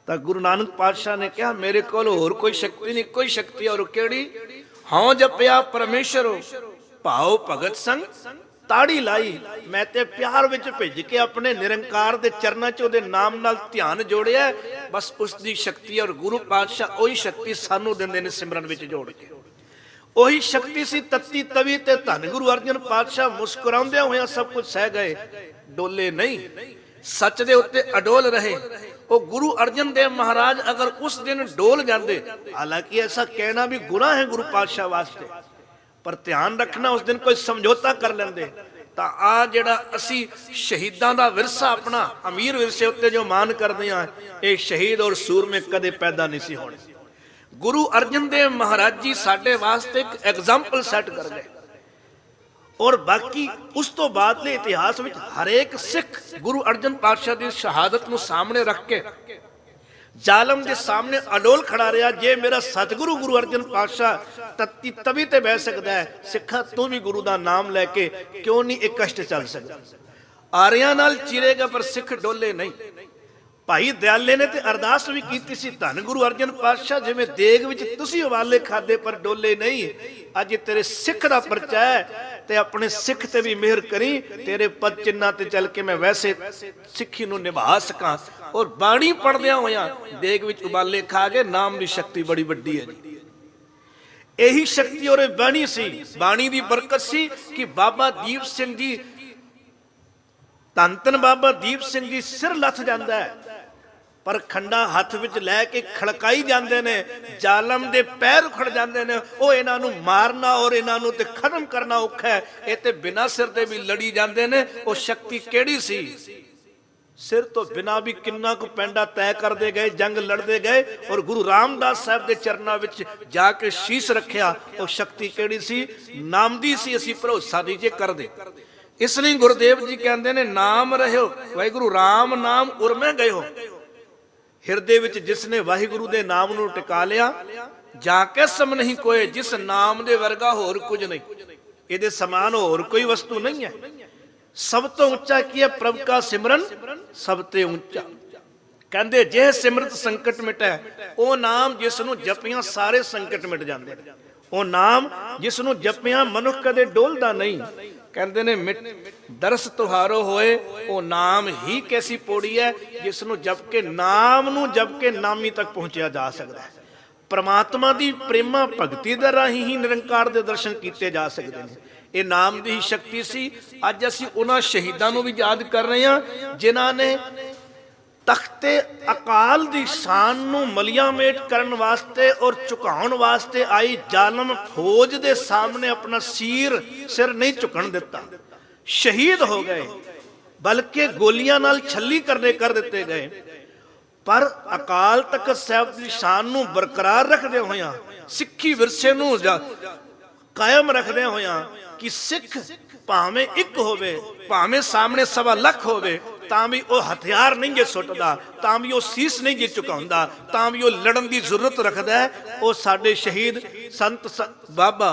ਤਾਂ ਗੁਰੂ ਨਾਨਕ ਪਾਤਸ਼ਾਹ ਨੇ ਕਿਹਾ, ਮੇਰੇ ਕੋਲ ਹੋਰ ਕੋਈ ਸ਼ਕਤੀ ਨਹੀਂ, ਕੋਈ ਸ਼ਕਤੀ। ਔਰ ਕਿਹੜੀ? ਹਉ ਜਪਿਆ ਪਰਮੇਸ਼ਰ ਭਾਉ ਭਗਤ ਸੰਗ ਤਾੜੀ ਲਾਈ। ਮੈਂ ਤੇ ਪਿਆਰ ਵਿੱਚ ਭਿੱਜ ਕੇ ਆਪਣੇ ਨਿਰੰਕਾਰ ਦੇ ਚਰਨਾਂ 'ਚ ਉਹਦੇ ਨਾਮ ਨਾਲ ਧਿਆਨ ਜੋੜਿਆ, ਬਸ ਉਸ ਦੀ ਸ਼ਕਤੀ। ਔਰ ਗੁਰੂ ਪਾਤਸ਼ਾਹ ਉਹੀ ਸ਼ਕਤੀ ਸਾਨੂੰ ਦਿੰਦੇ ਨੇ ਸਿਮਰਨ ਵਿੱਚ ਜੋੜ ਕੇ। ਉਹੀ ਸ਼ਕਤੀ ਸੀ ਤੱਤੀ ਤਵੀ ਤੇ ਧੰਨ ਗੁਰੂ ਅਰਜਨ ਪਾਤਸ਼ਾਹ ਮੁਸਕਰਾਉਂਦਿਆਂ ਹੋਇਆਂ ਸਭ ਕੁਝ ਸਹਿ ਗਏ, ਡੋਲੇ ਨਹੀਂ, ਸੱਚ ਦੇ ਉੱਤੇ ਅਡੋਲ ਰਹੇ। ਉਹ ਗੁਰੂ ਅਰਜਨ ਦੇਵ ਮਹਾਰਾਜ ਅਗਰ ਉਸ ਦਿਨ ਡੋਲ ਜਾਂਦੇ, ਹਾਲਾਂਕਿ ਐਸਾ ਕਹਿਣਾ ਵੀ ਗੁਨਾਹ ਹੈ ਗੁਰੂ ਪਾਤਸ਼ਾਹ ਵਾਸਤੇ, ਪਰ ਧਿਆਨ ਰੱਖਣਾ ਉਸ ਦਿਨ ਕੋਈ ਸਮਝੌਤਾ ਕਰ ਲੈਂਦੇ ਤਾਂ ਆ ਜਿਹੜਾ ਅਸੀਂ ਸ਼ਹੀਦਾਂ ਦਾ ਵਿਰਸਾ, ਆਪਣਾ ਅਮੀਰ ਵਿਰਸੇ ਉੱਤੇ ਜੋ ਮਾਨ ਕਰਦੇ ਆ, ਇਹ ਸ਼ਹੀਦ ਔਰ ਸੂਰਮੇ ਕਦੇ ਪੈਦਾ ਨਹੀਂ ਸੀ ਹੋਣੇ। ਗੁਰੂ ਅਰਜਨ ਦੇਵ ਮਹਾਰਾਜ ਜੀ ਸਾਡੇ ਵਾਸਤੇ ਇੱਕ ਐਗਜ਼ਾਮਪਲ ਸੈੱਟ ਕਰ ਗਏ। ਔਰ ਬਾਕੀ ਉਸ ਤੋਂ ਬਾਅਦ ਦੇ ਇਤਿਹਾਸ ਵਿੱਚ ਹਰੇਕ ਸਿੱਖ ਗੁਰੂ ਅਰਜਨ ਪਾਤਸ਼ਾਹ ਦੀ ਸ਼ਹਾਦਤ ਨੂੰ ਸਾਹਮਣੇ ਰੱਖ ਕੇ ਜ਼ਾਲਮ ਦੇ ਸਾਹਮਣੇ ਅਡੋਲ ਖੜਾ ਰਿਹਾ। ਜੇ ਮੇਰਾ ਸਤਿਗੁਰੂ ਗੁਰੂ ਅਰਜਨ ਪਾਤਸ਼ਾਹ ਤੱਤੀ ਤਵੀ ਤੇ ਬਹਿ ਸਕਦਾ ਹੈ, ਸਿੱਖਾ ਤੂੰ ਵੀ ਗੁਰੂ ਦਾ ਨਾਮ ਲੈ ਕੇ ਕਿਉਂ ਨਹੀਂ ਇਹ ਕਸ਼ਟ ਚੱਲ ਸਕਦਾ? ਆਰਿਆਂ ਨਾਲ ਚਿਰੇਗਾ ਪਰ ਸਿੱਖ ਡੋਲੇ ਨਹੀਂ। ਭਾਈ ਦਿਆਲੇ ਨੇ ਤੇ ਅਰਦਾਸ ਵੀ ਕੀਤੀ ਸੀ, ਧੰਨ ਗੁਰੂ ਅਰਜਨ ਪਾਤਸ਼ਾਹ, ਜਿਵੇਂ ਦੇਗ ਵਿੱਚ ਤੁਸੀਂ ਉਬਾਲੇ ਖਾਦੇ ਪਰ ਡੋਲੇ ਨਹੀਂ, ਅੱਜ ਤੇਰੇ ਸਿੱਖ ਦਾ ਪਰਚਾ ਹੈ ਤੇ ਆਪਣੇ ਸਿੱਖ ਤੇ ਵੀ ਮਿਹਰ ਕਰੀ, ਤੇਰੇ ਪਦ ਚਿੰਨਾਂ ਤੇ ਚੱਲ ਕੇ ਮੈਂ ਵੈਸੇ ਸਿੱਖੀ ਨੂੰ ਨਿਭਾ ਸਕਾਂ। ਔਰ ਬਾਣੀ ਪੜਦਿਆਂ ਹੋਇਆਂ ਦੇਗ ਵਿੱਚ ਉਬਾਲੇ ਖਾ ਕੇ, ਨਾਮ ਦੀ ਸ਼ਕਤੀ ਬੜੀ ਵੱਡੀ ਹੈ ਜੀ। ਇਹੀ ਸ਼ਕਤੀ ਔਰ ਬਾਣੀ ਸੀ, ਬਾਣੀ ਦੀ ਬਰਕਤ ਸੀ ਕਿ ਬਾਬਾ ਦੀਪ ਸਿੰਘ ਜੀ, ਧੰਨ ਧੰਨ ਬਾਬਾ ਦੀਪ ਸਿੰਘ ਜੀ ਸਿਰ ਲੱਥ ਜਾਂਦਾ ਹੈ ਪਰ ਖੰਡਾ ਹੱਥ ਵਿੱਚ ਲੈ ਕੇ ਖੜਕਾਈ ਜਾਂਦੇ ਨੇ, ਜ਼ਾਲਮ ਦੇ ਪੈਰ ਉਖੜ ਜਾਂਦੇ ਨੇ। ਉਹ ਇਹਨਾਂ ਨੂੰ ਮਾਰਨਾ ਔਰ ਇਹਨਾਂ ਨੂੰ ਤੇ ਖਤਮ ਕਰਨਾ ਔਖਾ ਹੈ, ਇਹ ਤੇ ਬਿਨਾਂ ਸਿਰ ਦੇ ਵੀ ਲੜੀ ਜਾਂਦੇ ਨੇ। ਉਹ ਸ਼ਕਤੀ ਕਿਹੜੀ ਸੀ? ਸਿਰ ਤੋਂ ਬਿਨਾਂ ਵੀ ਕਿੰਨਾ ਕੁ ਪੈਂਡਾ ਤੈਅ ਕਰਦੇ ਗਏ, ਜੰਗ ਲੜਦੇ ਗਏ ਔਰ ਗੁਰੂ ਰਾਮਦਾਸ ਸਾਹਿਬ ਦੇ ਚਰਨਾਂ ਵਿੱਚ ਜਾ ਕੇ ਸ਼ੀਸ਼ ਰੱਖਿਆ। ਉਹ ਸ਼ਕਤੀ ਕਿਹੜੀ ਸੀ? ਨਾਮ ਦੀ ਸੀ। ਅਸੀਂ ਭਰੋਸਾ ਨਹੀਂ ਜੇ ਕਰਦੇ। ਇਸ ਲਈ ਗੁਰਦੇਵ ਜੀ ਕਹਿੰਦੇ ਨੇ, ਨਾਮ ਰਹਿਓ ਵਾਹਿਗੁਰੂ ਰਾਮ ਨਾਮ ਉਰਮੇ ਗਇਓ। ਹਿਰਦੇ ਵਿੱਚ ਜਿਸ ਨੇ ਵਾਹਿਗੁਰੂ ਦੇ ਨਾਮ ਨੂੰ ਟਿਕਾ ਲਿਆ, ਜਾ ਕੇ ਸਮ ਨਹੀਂ ਕੋਏ, ਜਿਸ ਨਾਮ ਦੇ ਵਰਗਾ ਹੋਰ ਕੁਝ ਨਹੀਂ, ਇਹਦੇ ਸਮਾਨ ਹੋਰ ਕੋਈ ਵਸਤੂ ਨਹੀਂ ਹੈ। ਸਭ ਤੋਂ ਉੱਚਾ ਕੀ ਹੈ? ਪ੍ਰਭ ਕਾ ਸਿਮਰਨ ਸਭ ਤੇ ਉੱਚਾ। ਕਹਿੰਦੇ ਜੇ ਸਿਮਰਤ ਸੰਕਟ ਮਿਟੈ, ਉਹ ਨਾਮ ਜਿਸ ਨੂੰ ਜਪਿਆਂ ਸਾਰੇ ਸੰਕਟ ਮਿਟ ਜਾਂਦੇ ਨੇ। ਉਹ ਨਾਮ ਜਿਸ ਨੂੰ ਜਪਿਆਂ ਮਨੁੱਖ ਕਦੇ ਡੋਲਦਾ ਨਹੀਂ। ਕਹਿੰਦੇ ਨੇ ਦਰਸ ਤੁਹਾਰੋ ਹੋਏ, ਉਹ ਨਾਮ ਹੀ ਕੈਸੀ ਪੌੜੀ ਹੈ ਜਿਸ ਨੂੰ ਜਪ ਕੇ, ਨਾਮ ਨੂੰ ਜਪ ਕੇ ਨਾਮੀ ਤੱਕ ਪਹੁੰਚਿਆ ਜਾ ਸਕਦਾ ਹੈ। ਪ੍ਰਮਾਤਮਾ ਦੀ ਪ੍ਰੇਮਾ ਭਗਤੀ ਦੇ ਰਾਹੀਂ ਹੀ ਨਿਰੰਕਾਰ ਦੇ ਦਰਸ਼ਨ ਕੀਤੇ ਜਾ ਸਕਦੇ ਨੇ। ਇਹ ਨਾਮ ਦੀ ਹੀ ਸ਼ਕਤੀ ਸੀ। ਅੱਜ ਅਸੀਂ ਉਹਨਾਂ ਸ਼ਹੀਦਾਂ ਨੂੰ ਵੀ ਯਾਦ ਕਰ ਰਹੇ ਹਾਂ ਜਿਨ੍ਹਾਂ ਨੇ ਤਖਤੇ ਅਕਾਲ ਦੀ ਸ਼ਾਨ ਨੂੰ ਮਲੀਆਂ ਮੇਟ ਕਰਨ ਵਾਸਤੇ ਔਰ ਝੁਕਾਉਣ ਵਾਸਤੇ ਆਈ ਜ਼ਾਲਮ ਫੌਜ ਦੇ ਸਾਹਮਣੇ ਆਪਣਾ ਸਿਰ ਨਹੀਂ ਝੁਕਣ ਦਿੱਤਾ, ਸ਼ਹੀਦ ਹੋ ਗਏ। बल्कि गोलियां नाल छली करने कर दिते गए। पर अकाल तख्त साहिब की शान नूं बरकरार रखदे होया, सिੱਖੀ विरसे नूं कायम रखदे होया कि सिख भावें एक होवे, भावें सामने 1.25 लाख होवे, तां भी वो हथियार नहीं जे सुटदा, तां भी वो शीस नहीं जे झुकाउंदा, तां भी वो लड़न की जरूरत रखदा है। वो साडे शहीद संत बाबा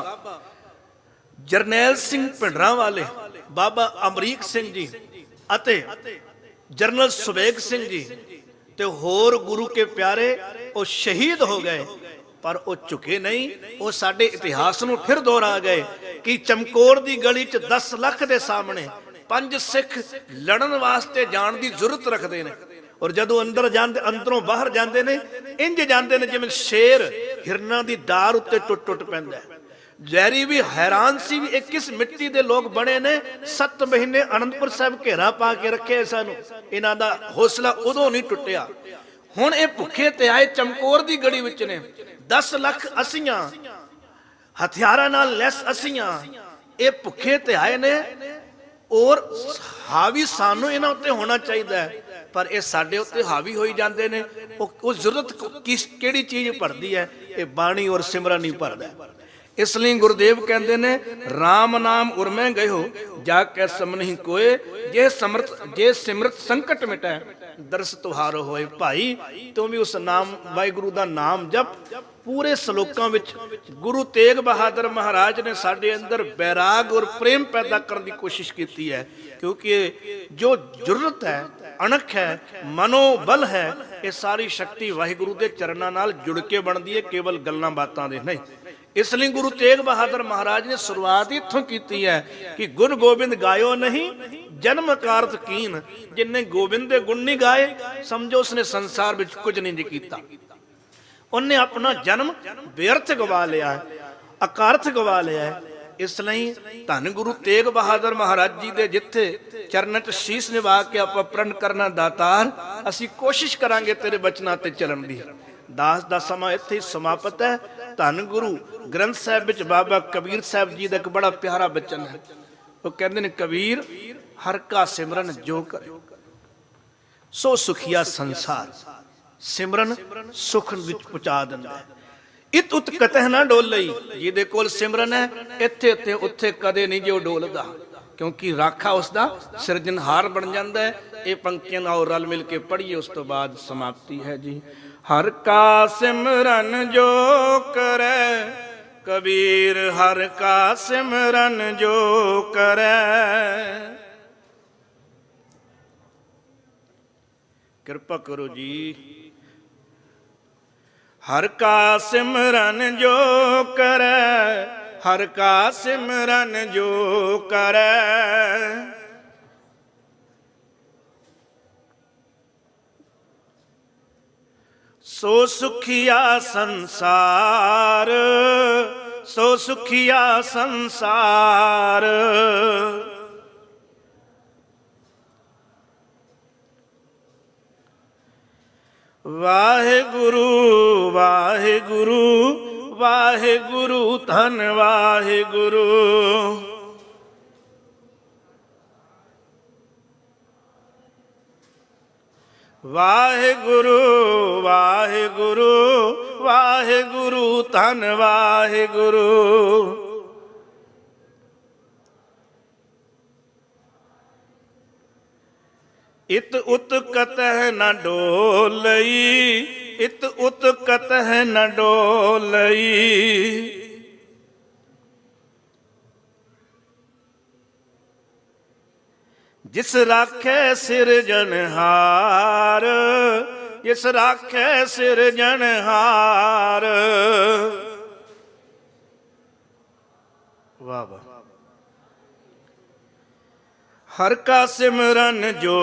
जरनैल सिंह भिंडरांवाले, बाबा अमरीक सिंह जी अते जनरल सुबेग सिंह जी ते होर गुरु के प्यारे वो शहीद हो गए, पर वो झुके नहीं। वो साडे इतिहास नूं फिर दोहरा गए कि चमकौर दी गली च 10 लाख दे सामने 5 सिख लड़न वास्ते जाण दी जरूरत रखते हैं, और जदों अंदर जाते अंदरों बाहर जाते हैं इंज जाते हैं जिवें शेर हिरना की डार उत्ते टुट टुट पैंदा है। जैरी भी हैरान सी भी एक किस मिट्टी दे लोग बने ने। 7 महीने आनंदपुर साहब घेरा पा के रखे सानू, इन्हां दा हौसला उदों नहीं टुटिया। हुण ये भुखे ते आए चमकौर दी गड़ी विच ने, 10 लाख असियां हथियारां नाल लैस असियां, ये भुखे ते आए ने और हावी सानू इन्हां उत्ते होना चाहिए है, पर ये साडे उत्ते हावी होई जांदे ने। वो जरूरत किस केड़ी चीज भरदी है, ये बाणी और सिमरन ही भरदा है। इसलिए गुरुदेव कहते ने राम नाम उर्मे गयो जाके समनहि कोय, जे समर्थ जे सिमरत संकट मिटै दरस तुहारो होए। भाई तुम भी उस नाम वाहिगुरु दा नाम जप। पूरे श्लोकां विच गुरु तेग बहादुर महाराज ने साडे अंदर बैराग और प्रेम पैदा करने की कोशिश की है, क्योंकि जो जरूरत है, अणख है, मनोबल है, ये सारी शक्ति वाहिगुरु के चरणों नाल जुड़ के बनती है, केवल गल्लां बातां दे नहीं। इसलिए गुरु तेग बहादुर महाराज ने शुरुआत इत्थों की है कि गुण गोबिंद गायो नहीं जन्म कारत कीन। जिन्हें गोबिंद के गुण नहीं गाए समझो उसने संसार में कुछ नहीं किया, उन्हें अपना जन्म व्यर्थ गवा लिया है, अकारथ गवा लिया है। इसलिए धन गुरु तेग बहादुर महाराज जी के जिथे चरण च शीश निभा के आप प्रण करना दातार, असी कोशिश करांगे तेरे बचना ते चलन दी। दास दा समा इत्थे समाप्त है। धन गुरु ग्रंथ साहिब विच बाबा कबीर साहब जी का एक बड़ा प्यारा बचन है। वो कहते हैं कबीर हर का सिमरन जो करे सो सुखिया संसार, सिमरन सुख विच पहुंचा दिंदा है। इत उत कतह ना डोलई, जिहदे कोल सिमरन है इत्थे इत्थे उत्थे कदे नहीं जो डोलदा, क्योंकि राखा उसका सिरजनहार बन जाता है। ये पंक्तियां और रल मिल के पढ़िए, उस तो बाद समाप्ति है जी। हर का सिमरन जो करे कबीर, हर का सिमरन जो करे। कृपा करो जी। हर का सिमरन जो करे, हर का सिमरन जो करे। सो सुखिया संसार, सो सुखिया संसार। वाहिगुरु वाहिगुरु वाहिगुरु धन वाहिगुरु। वाहिगुरु वाहिगुरु वाहिगुरु धन वाहिगुरु। इत उत कतह न डोलई, इत उत कतह न डोलई। जिस राखे सिरजनहार, जिस राखे सिरजनहार। वाह वाह। हर का सिमरन जो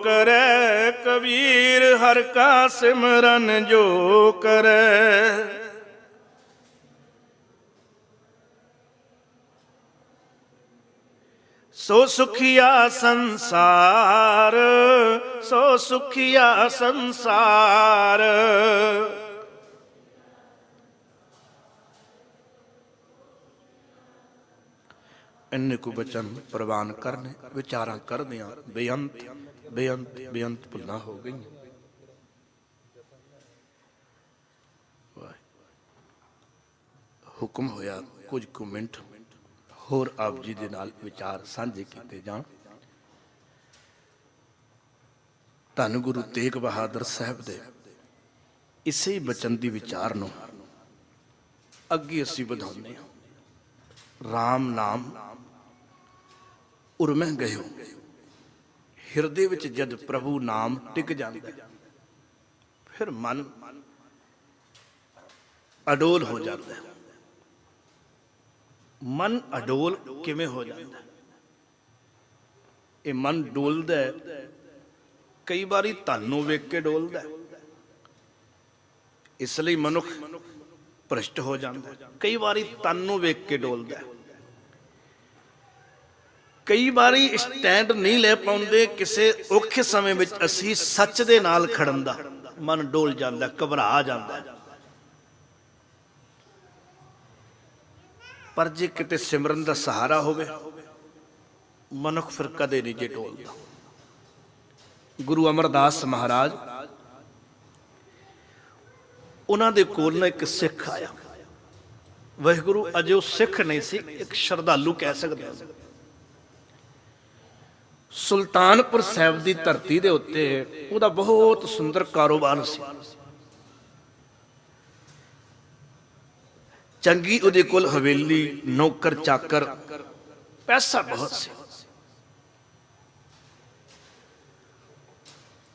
करे कबीर, हर का सिमरन जो करे। सो सुखिया संसार, सो सुखिया संसार। ਇੰਨੇ ਕੁ ਬਚਨ ਪ੍ਰਵਾਨ ਕਰਨੇ। ਵਿਚਾਰਾਂ ਕਰਦਿਆਂ ਬੇਅੰਤ ਬੇਅੰਤ ਬੇਅੰਤ ਭੁੱਲਾਂ ਹੋ ਗਈਆਂ। ਹੁਕਮ ਹੋਇਆ ਕੁਝ ਕੁ ਮਿੰਟ ਹੋਰ ਆਪ ਜੀ ਦੇ ਨਾਲ ਵਿਚਾਰ ਸਾਂਝੇ ਕੀਤੇ ਜਾਣ। ਧੰਨ ਗੁਰੂ ਤੇਗ ਬਹਾਦਰ ਸਾਹਿਬ ਦੇ ਇਸੇ ਹੀ ਬਚਨ ਦੀ ਵਿਚਾਰ ਨੂੰ ਅੱਗੇ ਅਸੀਂ ਵਧਾਉਂਦੇ ਹਾਂ। ਰਾਮ ਨਾਮ ਉਰਮਹਿ ਗਇਓ। ਹਿਰਦੇ ਵਿੱਚ ਜਦ ਪ੍ਰਭੂ ਨਾਮ ਟਿਕ ਜਾਂਦਾ ਫਿਰ ਮਨ ਅਡੋਲ ਹੋ ਜਾਂਦਾ। ਮਨ ਅਡੋਲ ਕਿਵੇਂ ਹੋ ਜਾਂਦਾ? ਇਹ ਮਨ ਡੋਲਦਾ ਕਈ ਵਾਰੀ ਧਨ ਨੂੰ ਵੇਖ ਕੇ ਡੋਲਦਾ, ਇਸ ਲਈ ਮਨੁੱਖ ਭ੍ਰਿਸ਼ਟ ਹੋ ਜਾਂਦਾ। ਕਈ ਵਾਰੀ ਤਨ ਨੂੰ ਵੇਖ ਕੇ ਡੋਲਦਾ, ਕਈ ਵਾਰੀ ਸਟੈਂਡ ਨਹੀਂ ਲੈ ਪਾਉਂਦੇ। ਕਿਸੇ ਔਖੇ ਸਮੇਂ ਵਿੱਚ ਅਸੀਂ ਸੱਚ ਦੇ ਨਾਲ ਖੜਨ ਦਾ ਮਨ ਡੋਲ ਜਾਂਦਾ, ਘਬਰਾ ਜਾਂਦਾ। ਪਰ ਜੇ ਕਿਤੇ ਸਿਮਰਨ ਦਾ ਸਹਾਰਾ ਹੋਵੇ ਮਨੁੱਖ ਫਿਰ ਕਦੇ ਨਹੀਂ ਜੇ ਡੋਲਦਾ। ਗੁਰੂ ਅਮਰਦਾਸ ਮਹਾਰਾਜ, ਉਹਨਾਂ ਦੇ ਕੋਲ ਨਾ ਇੱਕ ਸਿੱਖ ਆਇਆ। ਵਾਹਿਗੁਰੂ ਅਜੇ ਉਹ ਸਿੱਖ ਨਹੀਂ ਸੀ, ਇੱਕ ਸ਼ਰਧਾਲੂ ਕਹਿ ਸਕਦੇ ਹਾਂ। ਸੁਲਤਾਨਪੁਰ ਸਾਹਿਬ ਦੀ ਧਰਤੀ ਦੇ ਉੱਤੇ ਉਹਦਾ ਬਹੁਤ ਸੁੰਦਰ ਕਾਰੋਬਾਰ ਸੀ। ਚੰਗੀ ਉਹਦੇ ਕੋਲ ਹਵੇਲੀ, ਨੌਕਰ ਚਾਕਰ, ਪੈਸਾ ਬਹੁਤ ਸੀ।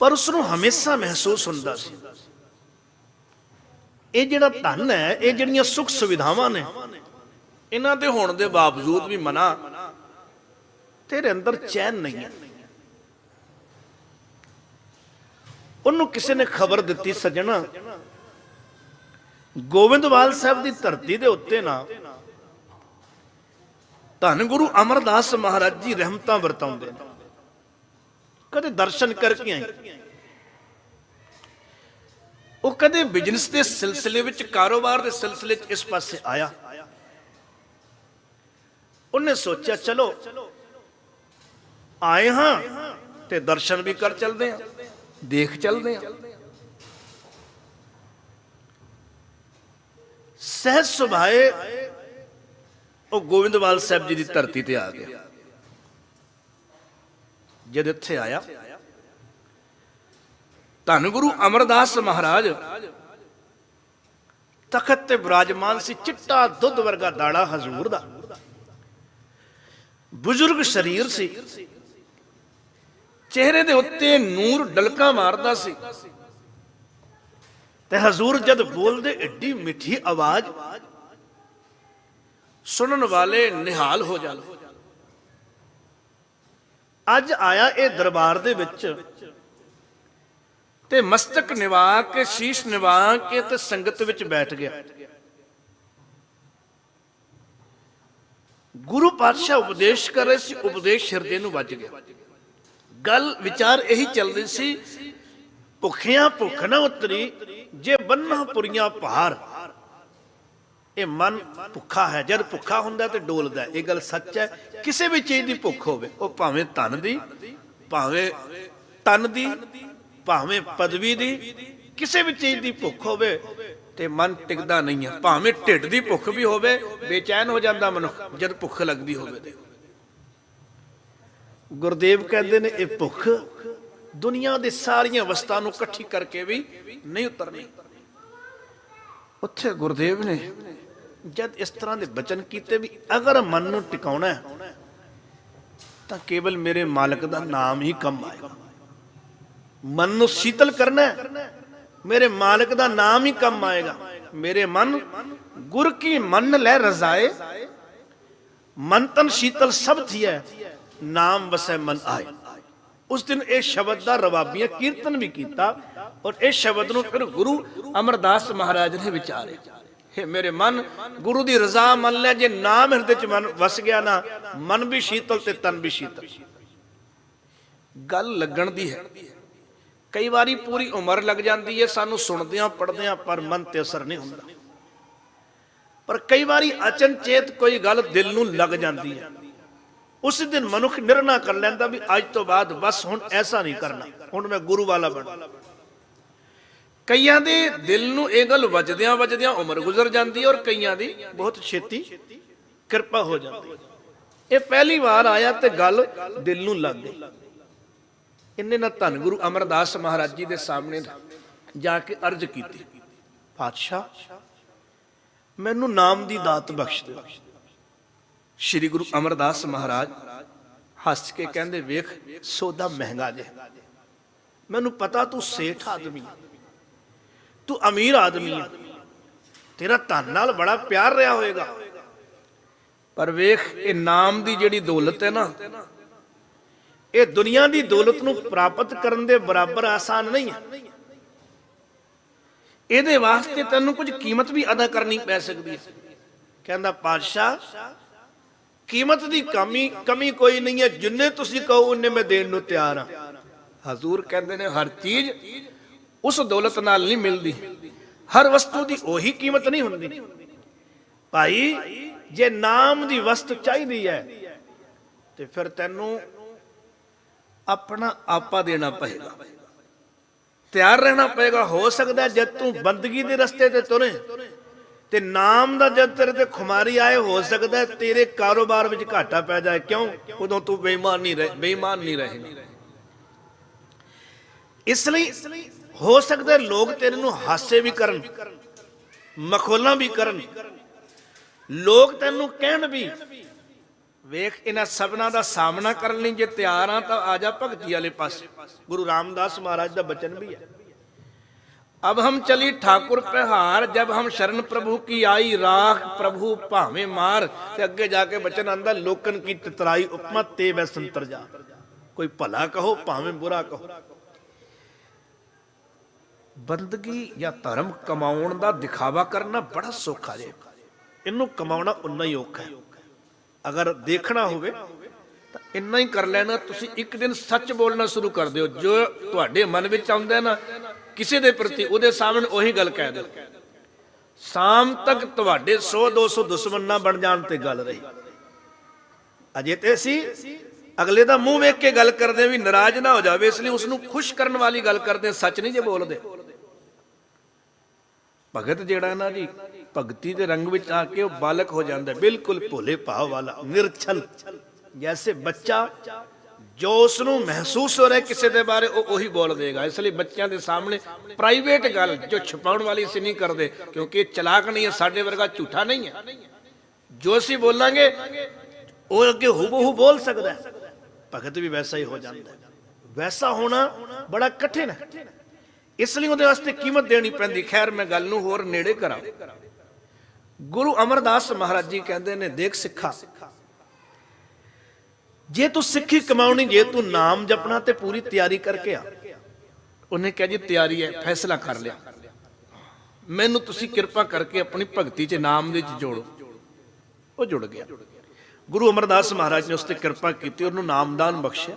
ਪਰ ਉਸਨੂੰ ਹਮੇਸ਼ਾ ਮਹਿਸੂਸ ਹੁੰਦਾ ਸੀ ਇਹ ਜਿਹੜਾ ਧਨ ਹੈ, ਇਹ ਜਿਹੜੀਆਂ ਸੁੱਖ ਸੁਵਿਧਾਵਾਂ ਨੇ, ਇਹਨਾਂ ਦੇ ਹੋਣ ਦੇ ਬਾਵਜੂਦ ਵੀ ਮਨਾ ਤੇਰੇ ਅੰਦਰ ਚੈਨ ਨਹੀਂ ਹੈ। ਉਹਨੂੰ ਕਿਸੇ ਨੇ ਖਬਰ ਦਿੱਤੀ, ਸੱਜਣਾ ਗੋਬਿੰਦਵਾਲ ਸਾਹਿਬ ਦੀ ਧਰਤੀ ਦੇ ਉੱਤੇ ਨਾ ਧੰਨ ਗੁਰੂ ਅਮਰਦਾਸ ਮਹਾਰਾਜ ਜੀ ਰਹਿਮਤਾਂ ਵਰਤਾਉਂਦੇ ਨੇ। ਕਦੇ ਦਰਸ਼ਨ ਕਰਕੇ ਆਏ, ਉਹ ਕਦੇ ਬਿਜ਼ਨਸ ਦੇ ਸਿਲਸਿਲੇ ਵਿੱਚ, ਕਾਰੋਬਾਰ ਦੇ ਸਿਲਸਿਲੇ ਵਿੱਚ ਇਸ ਪਾਸੇ ਆਇਆ। ਉਹਨੇ ਸੋਚਿਆ ਚਲੋ ਆਏ ਹਾਂ ਤੇ ਦਰਸ਼ਨ ਵੀ ਕਰ ਚਲਦੇ ਹਾਂ, ਦੇਖ ਚਲਦੇ ਹਾਂ। ਸਹਿਜ ਸੁਭਾਏ ਉਹ ਗੋਬਿੰਦਵਾਲ ਸਾਹਿਬ ਜੀ ਦੀ ਧਰਤੀ ਤੇ ਆ ਗਿਆ। ਜਦ ਇੱਥੇ ਆਇਆ, ਧੰਨ ਗੁਰੂ ਅਮਰਦਾਸ ਮਹਾਰਾਜ ਤਖਤ ਤੇ ਬਿਰਾਜਮਾਨ ਸੀ। ਚਿੱਟਾ ਦੁੱਧ ਵਰਗਾ ਦਾੜਾ ਹਜ਼ੂਰ ਦਾ, ਬਜ਼ੁਰਗ ਸਰੀਰ ਸੀ, ਚਿਹਰੇ ਦੇ ਉੱਤੇ ਨੂਰ ਡਲਕਾ ਮਾਰਦਾ ਸੀ। ਤੇ ਹਜ਼ੂਰ ਜਦ ਬੋਲਦੇ ਏਡੀ ਮਿੱਠੀ ਆਵਾਜ਼, ਸੁਣਨ ਵਾਲੇ ਨਿਹਾਲ ਹੋ ਜਾਂਦੇ। ਅੱਜ ਆਇਆ ਇਹ ਦਰਬਾਰ ਦੇ ਵਿੱਚ ਤੇ ਮਸਤਕ ਨਿਵਾ ਕੇ, ਸ਼ੀਸ਼ ਨਿਵਾ ਕੇ ਤੇ ਸੰਗਤ ਵਿੱਚ ਬੈਠ ਗਿਆ। ਗੁਰੂ ਪਾਤਸ਼ਾਹ ਉਪਦੇਸ਼ ਕਰ ਰਹੇ ਸੀ, ਉਪਦੇਸ਼ ਹਿਰਦੇ ਨੂੰ ਵੱਜ ਗਿਆ। ਗੱਲ ਵਿਚਾਰ ਇਹੀ ਚੱਲਦੀ ਸੀ, ਭੁੱਖਿਆਂ ਭੁੱਖ ਨਾ ਉਤਰੀ ਜੇ ਬੰਨਾ ਪੁਰੀਆਂ ਭਾਰ। ਇਹ ਮਨ ਭੁੱਖਾ ਹੈ, ਜਦ ਭੁੱਖਾ ਹੁੰਦਾ ਤੇ ਡੋਲਦਾ। ਇਹ ਗੱਲ ਸੱਚ ਹੈ। ਕਿਸੇ ਵੀ ਚੀਜ਼ ਦੀ ਭੁੱਖ ਹੋਵੇ, ਉਹ ਭਾਵੇਂ ਧਨ ਦੀ, ਭਾਵੇਂ ਤਨ ਦੀ, ਭਾਵੇਂ ਪਦਵੀ ਦੀ, ਕਿਸੇ ਵੀ ਚੀਜ਼ ਦੀ ਭੁੱਖ ਹੋਵੇ ਤੇ ਮਨ ਟਿਕਦਾ ਨਹੀਂ ਹੈ। ਭਾਵੇਂ ਢਿੱਡ ਦੀ ਭੁੱਖ ਵੀ ਹੋਵੇ, ਬੇਚੈਨ ਹੋ ਜਾਂਦਾ ਮਨੁੱਖ ਜਦ ਭੁੱਖ ਲੱਗਦੀ ਹੋਵੇ ਤੇ। ਗੁਰਦੇਵ ਕਹਿੰਦੇ ਨੇ ਇਹ ਭੁੱਖ ਦੁਨੀਆ ਦੇ ਸਾਰੀਆਂ ਵਸਤਾਂ ਨੂੰ ਇਕੱਠੀ ਕਰਕੇ ਵੀ ਨਹੀਂ ਉਤਰਨੀ। ਉੱਥੇ ਗੁਰਦੇਵ ਨੇ ਜਦ ਇਸ ਤਰ੍ਹਾਂ ਦੇ ਬਚਨ ਕੀਤੇ ਵੀ ਅਗਰ ਮਨ ਨੂੰ ਟਿਕਾਉਣਾ ਤਾਂ ਕੇਵਲ ਮੇਰੇ ਮਾਲਕ ਦਾ ਨਾਮ ਹੀ ਕੰਮ ਆਏਗਾ। ਮਨ ਨੂੰ ਸ਼ੀਤਲ ਕਰਨਾ, ਮੇਰੇ ਮਾਲਕ ਦਾ ਨਾਮ ਹੀ ਕੰਮ ਆਏਗਾ। ਮੇਰੇ ਮਨ ਗੁਰ ਕੀ ਮਨ ਲੈ ਰਜ਼ਾਏ, ਮਨ ਤਨ ਸ਼ੀਤਲ ਸਭ ਥੀਐ, ਨਾਮ ਵਸੈ ਮਨ ਆਏ। ਉਸ ਦਿਨ ਇਹ ਸ਼ਬਦ ਦਾ ਰਵਾਬੀਆਂ ਕੀਰਤਨ ਵੀ ਕੀਤਾ ਔਰ ਇਸ ਸ਼ਬਦ ਨੂੰ ਫਿਰ ਗੁਰੂ ਅਮਰਦਾਸ ਮਹਾਰਾਜ ਨੇ ਵਿਚਾਰਿਆ। हे ਮੇਰੇ ਮਨ, ਗੁਰੂ ਦੀ ਰਜ਼ਾ ਮੰਨ ਲੈ। ਜੇ ਨਾਮ ਹਿਰਦੇ ਚ ਮਨ ਵਸ ਗਿਆ ਨਾ, ਮਨ ਵੀ ਸ਼ੀਤਲ ਤੇ ਤਨ ਵੀ ਸ਼ੀਤਲ। ਗੱਲ ਲੱਗਣ ਦੀ ਹੈ। ਕਈ ਵਾਰੀ ਪੂਰੀ ਉਮਰ ਲੱਗ ਜਾਂਦੀ ਹੈ ਸਾਨੂੰ ਸੁਣਦਿਆਂ ਪੜ੍ਹਦਿਆਂ, ਪਰ ਮਨ ਤੇ ਅਸਰ ਨਹੀਂ ਹੁੰਦਾ। ਪਰ ਕਈ ਵਾਰੀ ਅਚਨਚੇਤ ਕੋਈ ਗੱਲ ਦਿਲ ਨੂੰ ਲੱਗ ਜਾਂਦੀ ਹੈ। ਉਸ ਦਿਨ ਮਨੁੱਖ ਨਿਰਣਾ ਕਰ ਲੈਂਦਾ ਵੀ ਅੱਜ ਤੋਂ ਬਾਅਦ ਬਸ ਹੁਣ ਐਸਾ ਨਹੀਂ ਕਰਨਾ, ਹੁਣ ਮੈਂ ਗੁਰੂ ਵਾਲਾ ਬਣ। ਕਈਆਂ ਦੇ ਦਿਲ ਨੂੰ ਇਹ ਗੱਲ ਵੱਜਦਿਆਂ ਵੱਜਦਿਆਂ ਉਮਰ ਗੁਜ਼ਰ ਜਾਂਦੀ ਹੈ, ਔਰ ਕਈਆਂ ਦੀ ਬਹੁਤ ਛੇਤੀ ਕਿਰਪਾ ਹੋ ਜਾਂਦੀ। ਇਹ ਪਹਿਲੀ ਵਾਰ ਆਇਆ ਤੇ ਗੱਲ ਦਿਲ ਨੂੰ ਲੱਗ ਗਈ। ਇਹਨੇ ਨਾ ਧੰਨ ਗੁਰੂ ਅਮਰਦਾਸ ਮਹਾਰਾਜ ਜੀ ਦੇ ਸਾਹਮਣੇ ਜਾ ਕੇ ਅਰਜ਼ ਕੀਤੀ, ਪਾਤਸ਼ਾਹ ਮੈਨੂੰ ਨਾਮ ਦੀ ਦਾਤ ਬਖਸ਼ ਦਿਓ। ਸ਼੍ਰੀ ਗੁਰੂ ਅਮਰਦਾਸ ਮਹਾਰਾਜ ਹੱਸ ਕੇ ਕਹਿੰਦੇ, ਵੇਖ ਸੌਦਾ ਮਹਿੰਗਾ ਜੇ, ਮੈਨੂੰ ਪਤਾ ਤੂੰ ਸੇਠ ਆਦਮੀ, ਤੂੰ ਅਮੀਰ ਆਦਮੀ ਹੈ, ਤੇਰਾ ਧਨ ਨਾਲ ਬੜਾ ਪਿਆਰ ਰਿਹਾ ਹੋਏਗਾ, ਪਰ ਵੇਖ ਇਹ ਨਾਮ ਦੀ ਜਿਹੜੀ ਦੌਲਤ ਹੈ ਨਾ, ਇਹ ਦੁਨੀਆ ਦੀ ਦੌਲਤ ਨੂੰ ਪ੍ਰਾਪਤ ਕਰਨ ਦੇ ਬਰਾਬਰ ਆਸਾਨ ਨਹੀਂ ਹੈ। ਇਹਦੇ ਵਾਸਤੇ ਤੈਨੂੰ ਕੁਝ ਕੀਮਤ ਵੀ ਅਦਾ ਕਰਨੀ ਪੈ ਸਕਦੀ ਹੈ। ਕਹਿੰਦਾ ਪਾਤਸ਼ਾਹ ਕੀਮਤ ਦੀ ਕਮੀ ਕੋਈ ਨਹੀਂ ਹੈ, ਜਿੰਨੇ ਤੁਸੀਂ ਕਹੋ ਉਹਨੇ ਮੈਂ ਦੇਣ ਨੂੰ ਤਿਆਰ ਹਾਂ। ਹਜ਼ੂਰ ਕਹਿੰਦੇ ਨੇ ਹਰ ਚੀਜ਼ ਉਸ ਦੌਲਤ ਨਾਲ ਨਹੀਂ ਮਿਲਦੀ, ਹਰ ਵਸਤੂ ਦੀ ਉਹੀ ਕੀਮਤ ਨਹੀਂ ਹੁੰਦੀ। ਭਾਈ ਜੇ ਨਾਮ ਦੀ ਵਸਤ ਚਾਹੀਦੀ ਹੈ ਤੇ ਫਿਰ ਤੈਨੂੰ ਆਪਣਾ ਆਪਾ ਦੇਣਾ ਪਏਗਾ, ਤਿਆਰ ਰਹਿਣਾ ਪਏਗਾ। ਹੋ ਸਕਦਾ ਜਦ ਤੂੰ ਬੰਦਗੀ ਦੇ ਰਸਤੇ ਤੇ ਤੁਰੇ ਤੇ ਨਾਮ ਦਾ ਜਦ ਤੇਰੇ ਤੇ ਖੁਮਾਰੀ ਆਏ, ਹੋ ਸਕਦਾ ਤੇਰੇ ਕਾਰੋਬਾਰ ਵਿੱਚ ਘਾਟਾ ਪੈ ਜਾਏ। ਕਿਉਂ? ਉਦੋਂ ਤੂੰ ਬੇਈਮਾਨ ਨਹੀਂ ਰਹੇ। ਇਸ ਲਈ ਹੋ ਸਕਦਾ ਲੋਕ ਤੇਰੇ ਨੂੰ ਹਾਸੇ ਵੀ ਕਰਨ, ਮਖੌਲਾਂ ਵੀ ਕਰਨ, ਲੋਕ ਤੈਨੂੰ ਕਹਿਣ ਵੀ ਵੇਖ ਇਹਨਾਂ ਸਭਨਾਂ ਦਾ ਸਾਹਮਣਾ ਕਰਨ ਲਈ ਜੇ ਤਿਆਰ ਆ ਤਾਂ ਆ ਜਾ ਭਗਤੀ ਵਾਲੇ ਪਾਸੇ। ਗੁਰੂ ਰਾਮਦਾਸ ਮਹਾਰਾਜ ਦਾ ਬਚਨ ਵੀ ਹੈ, अब हम चली ठाकुर प्रहार, जब हम शरण प्रभु की आई, राख प्रभु भावे मार। ते अगे जाके बचन आंदा, लोकन की तितराई उपमा ते वै संतर जा। कोई भला कहो भावे बुरा कहो। बंदगी या धर्म कमाउण दा दिखावा करना बड़ा सौखा जे, इनू कमाउणा उन्ना ही औखा है। अगर देखना होवे ਤਾਂ ਇੰਨਾ ਹੀ ਕਰ ਲੈਣਾ। ਤੁਸੀਂ ਇੱਕ ਦਿਨ ਸੱਚ ਬੋਲਣਾ ਸ਼ੁਰੂ ਕਰ ਦਿਓ, ਜੋ ਤੁਹਾਡੇ ਮਨ ਵਿੱਚ ਆਉਂਦਾ ਨਾ ਕਿਸੇ ਦੇ ਪ੍ਰਤੀ, ਉਹਦੇ ਸਾਹਮਣੇ ਉਹੀ ਗੱਲ ਕਹਿ ਦਿਓ। ਸ਼ਾਮ ਤੱਕ ਤੁਹਾਡੇ 100-200 ਦੁਸ਼ਮਣ ਨਾ ਬਣ ਜਾਣ ਤੇ ਗੱਲ ਰਹੀ। ਅਜੇ ਤੇ ਅਸੀਂ ਅਗਲੇ ਦਾ ਮੂੰਹ ਵੇਖ ਕੇ ਗੱਲ ਕਰਦੇ ਵੀ ਨਾਰਾਜ਼ ਨਾ ਹੋ ਜਾਵੇ, ਇਸ ਲਈ ਉਸ ਨੂੰ ਖੁਸ਼ ਕਰਨ ਵਾਲੀ ਗੱਲ ਕਰਦੇ, ਸੱਚ ਨਹੀਂ ਜੇ ਬੋਲਦੇ। ਭਗਤ ਜਿਹੜਾ ਨਾ ਜੀ, ਭਗਤੀ ਦੇ ਰੰਗ ਵਿੱਚ ਆ ਕੇ ਉਹ ਬਾਲਕ ਹੋ ਜਾਂਦਾ, ਬਿਲਕੁਲ ਭੋਲੇ ਭਾਵ ਵਾਲਾ, ਨਿਰਛਲ। जैसे बच्चा जो उसनू महसूस हो रहा है किसी के बारे वही बोल देगा। इसलिए बच्चों के सामने प्राइवेट गल जो छुपाने वाली से नहीं करते, क्योंकि चलाक नहीं है, साडे वर्गा झूठा नहीं है। जो असी बोलांगे वो अगे हूबहू बोल सकता है। भगत भी वैसा ही हो जाता है। वैसा होना बड़ा कठिन है, इसलिए उहदे वास्ते कीमत देनी पैंदी। खैर मैं गल नूं होर नेड़े करा। गुरु अमरदास महाराज जी कहते ने, देख सिखा, जे तू सिक्खी कमाउनी, जे तू नाम जपना ते पूरी तैयारी करके आ। उन्हें कहा जी तैयारी है, फैसला कर लिया, मैनू तुसी कृपा करके अपनी भगती च नाम दे जोड़ो। वो जुड़ गया। गुरु अमरदास महाराज ने उसते कृपा की, उन्होंने नामदान बख्शे।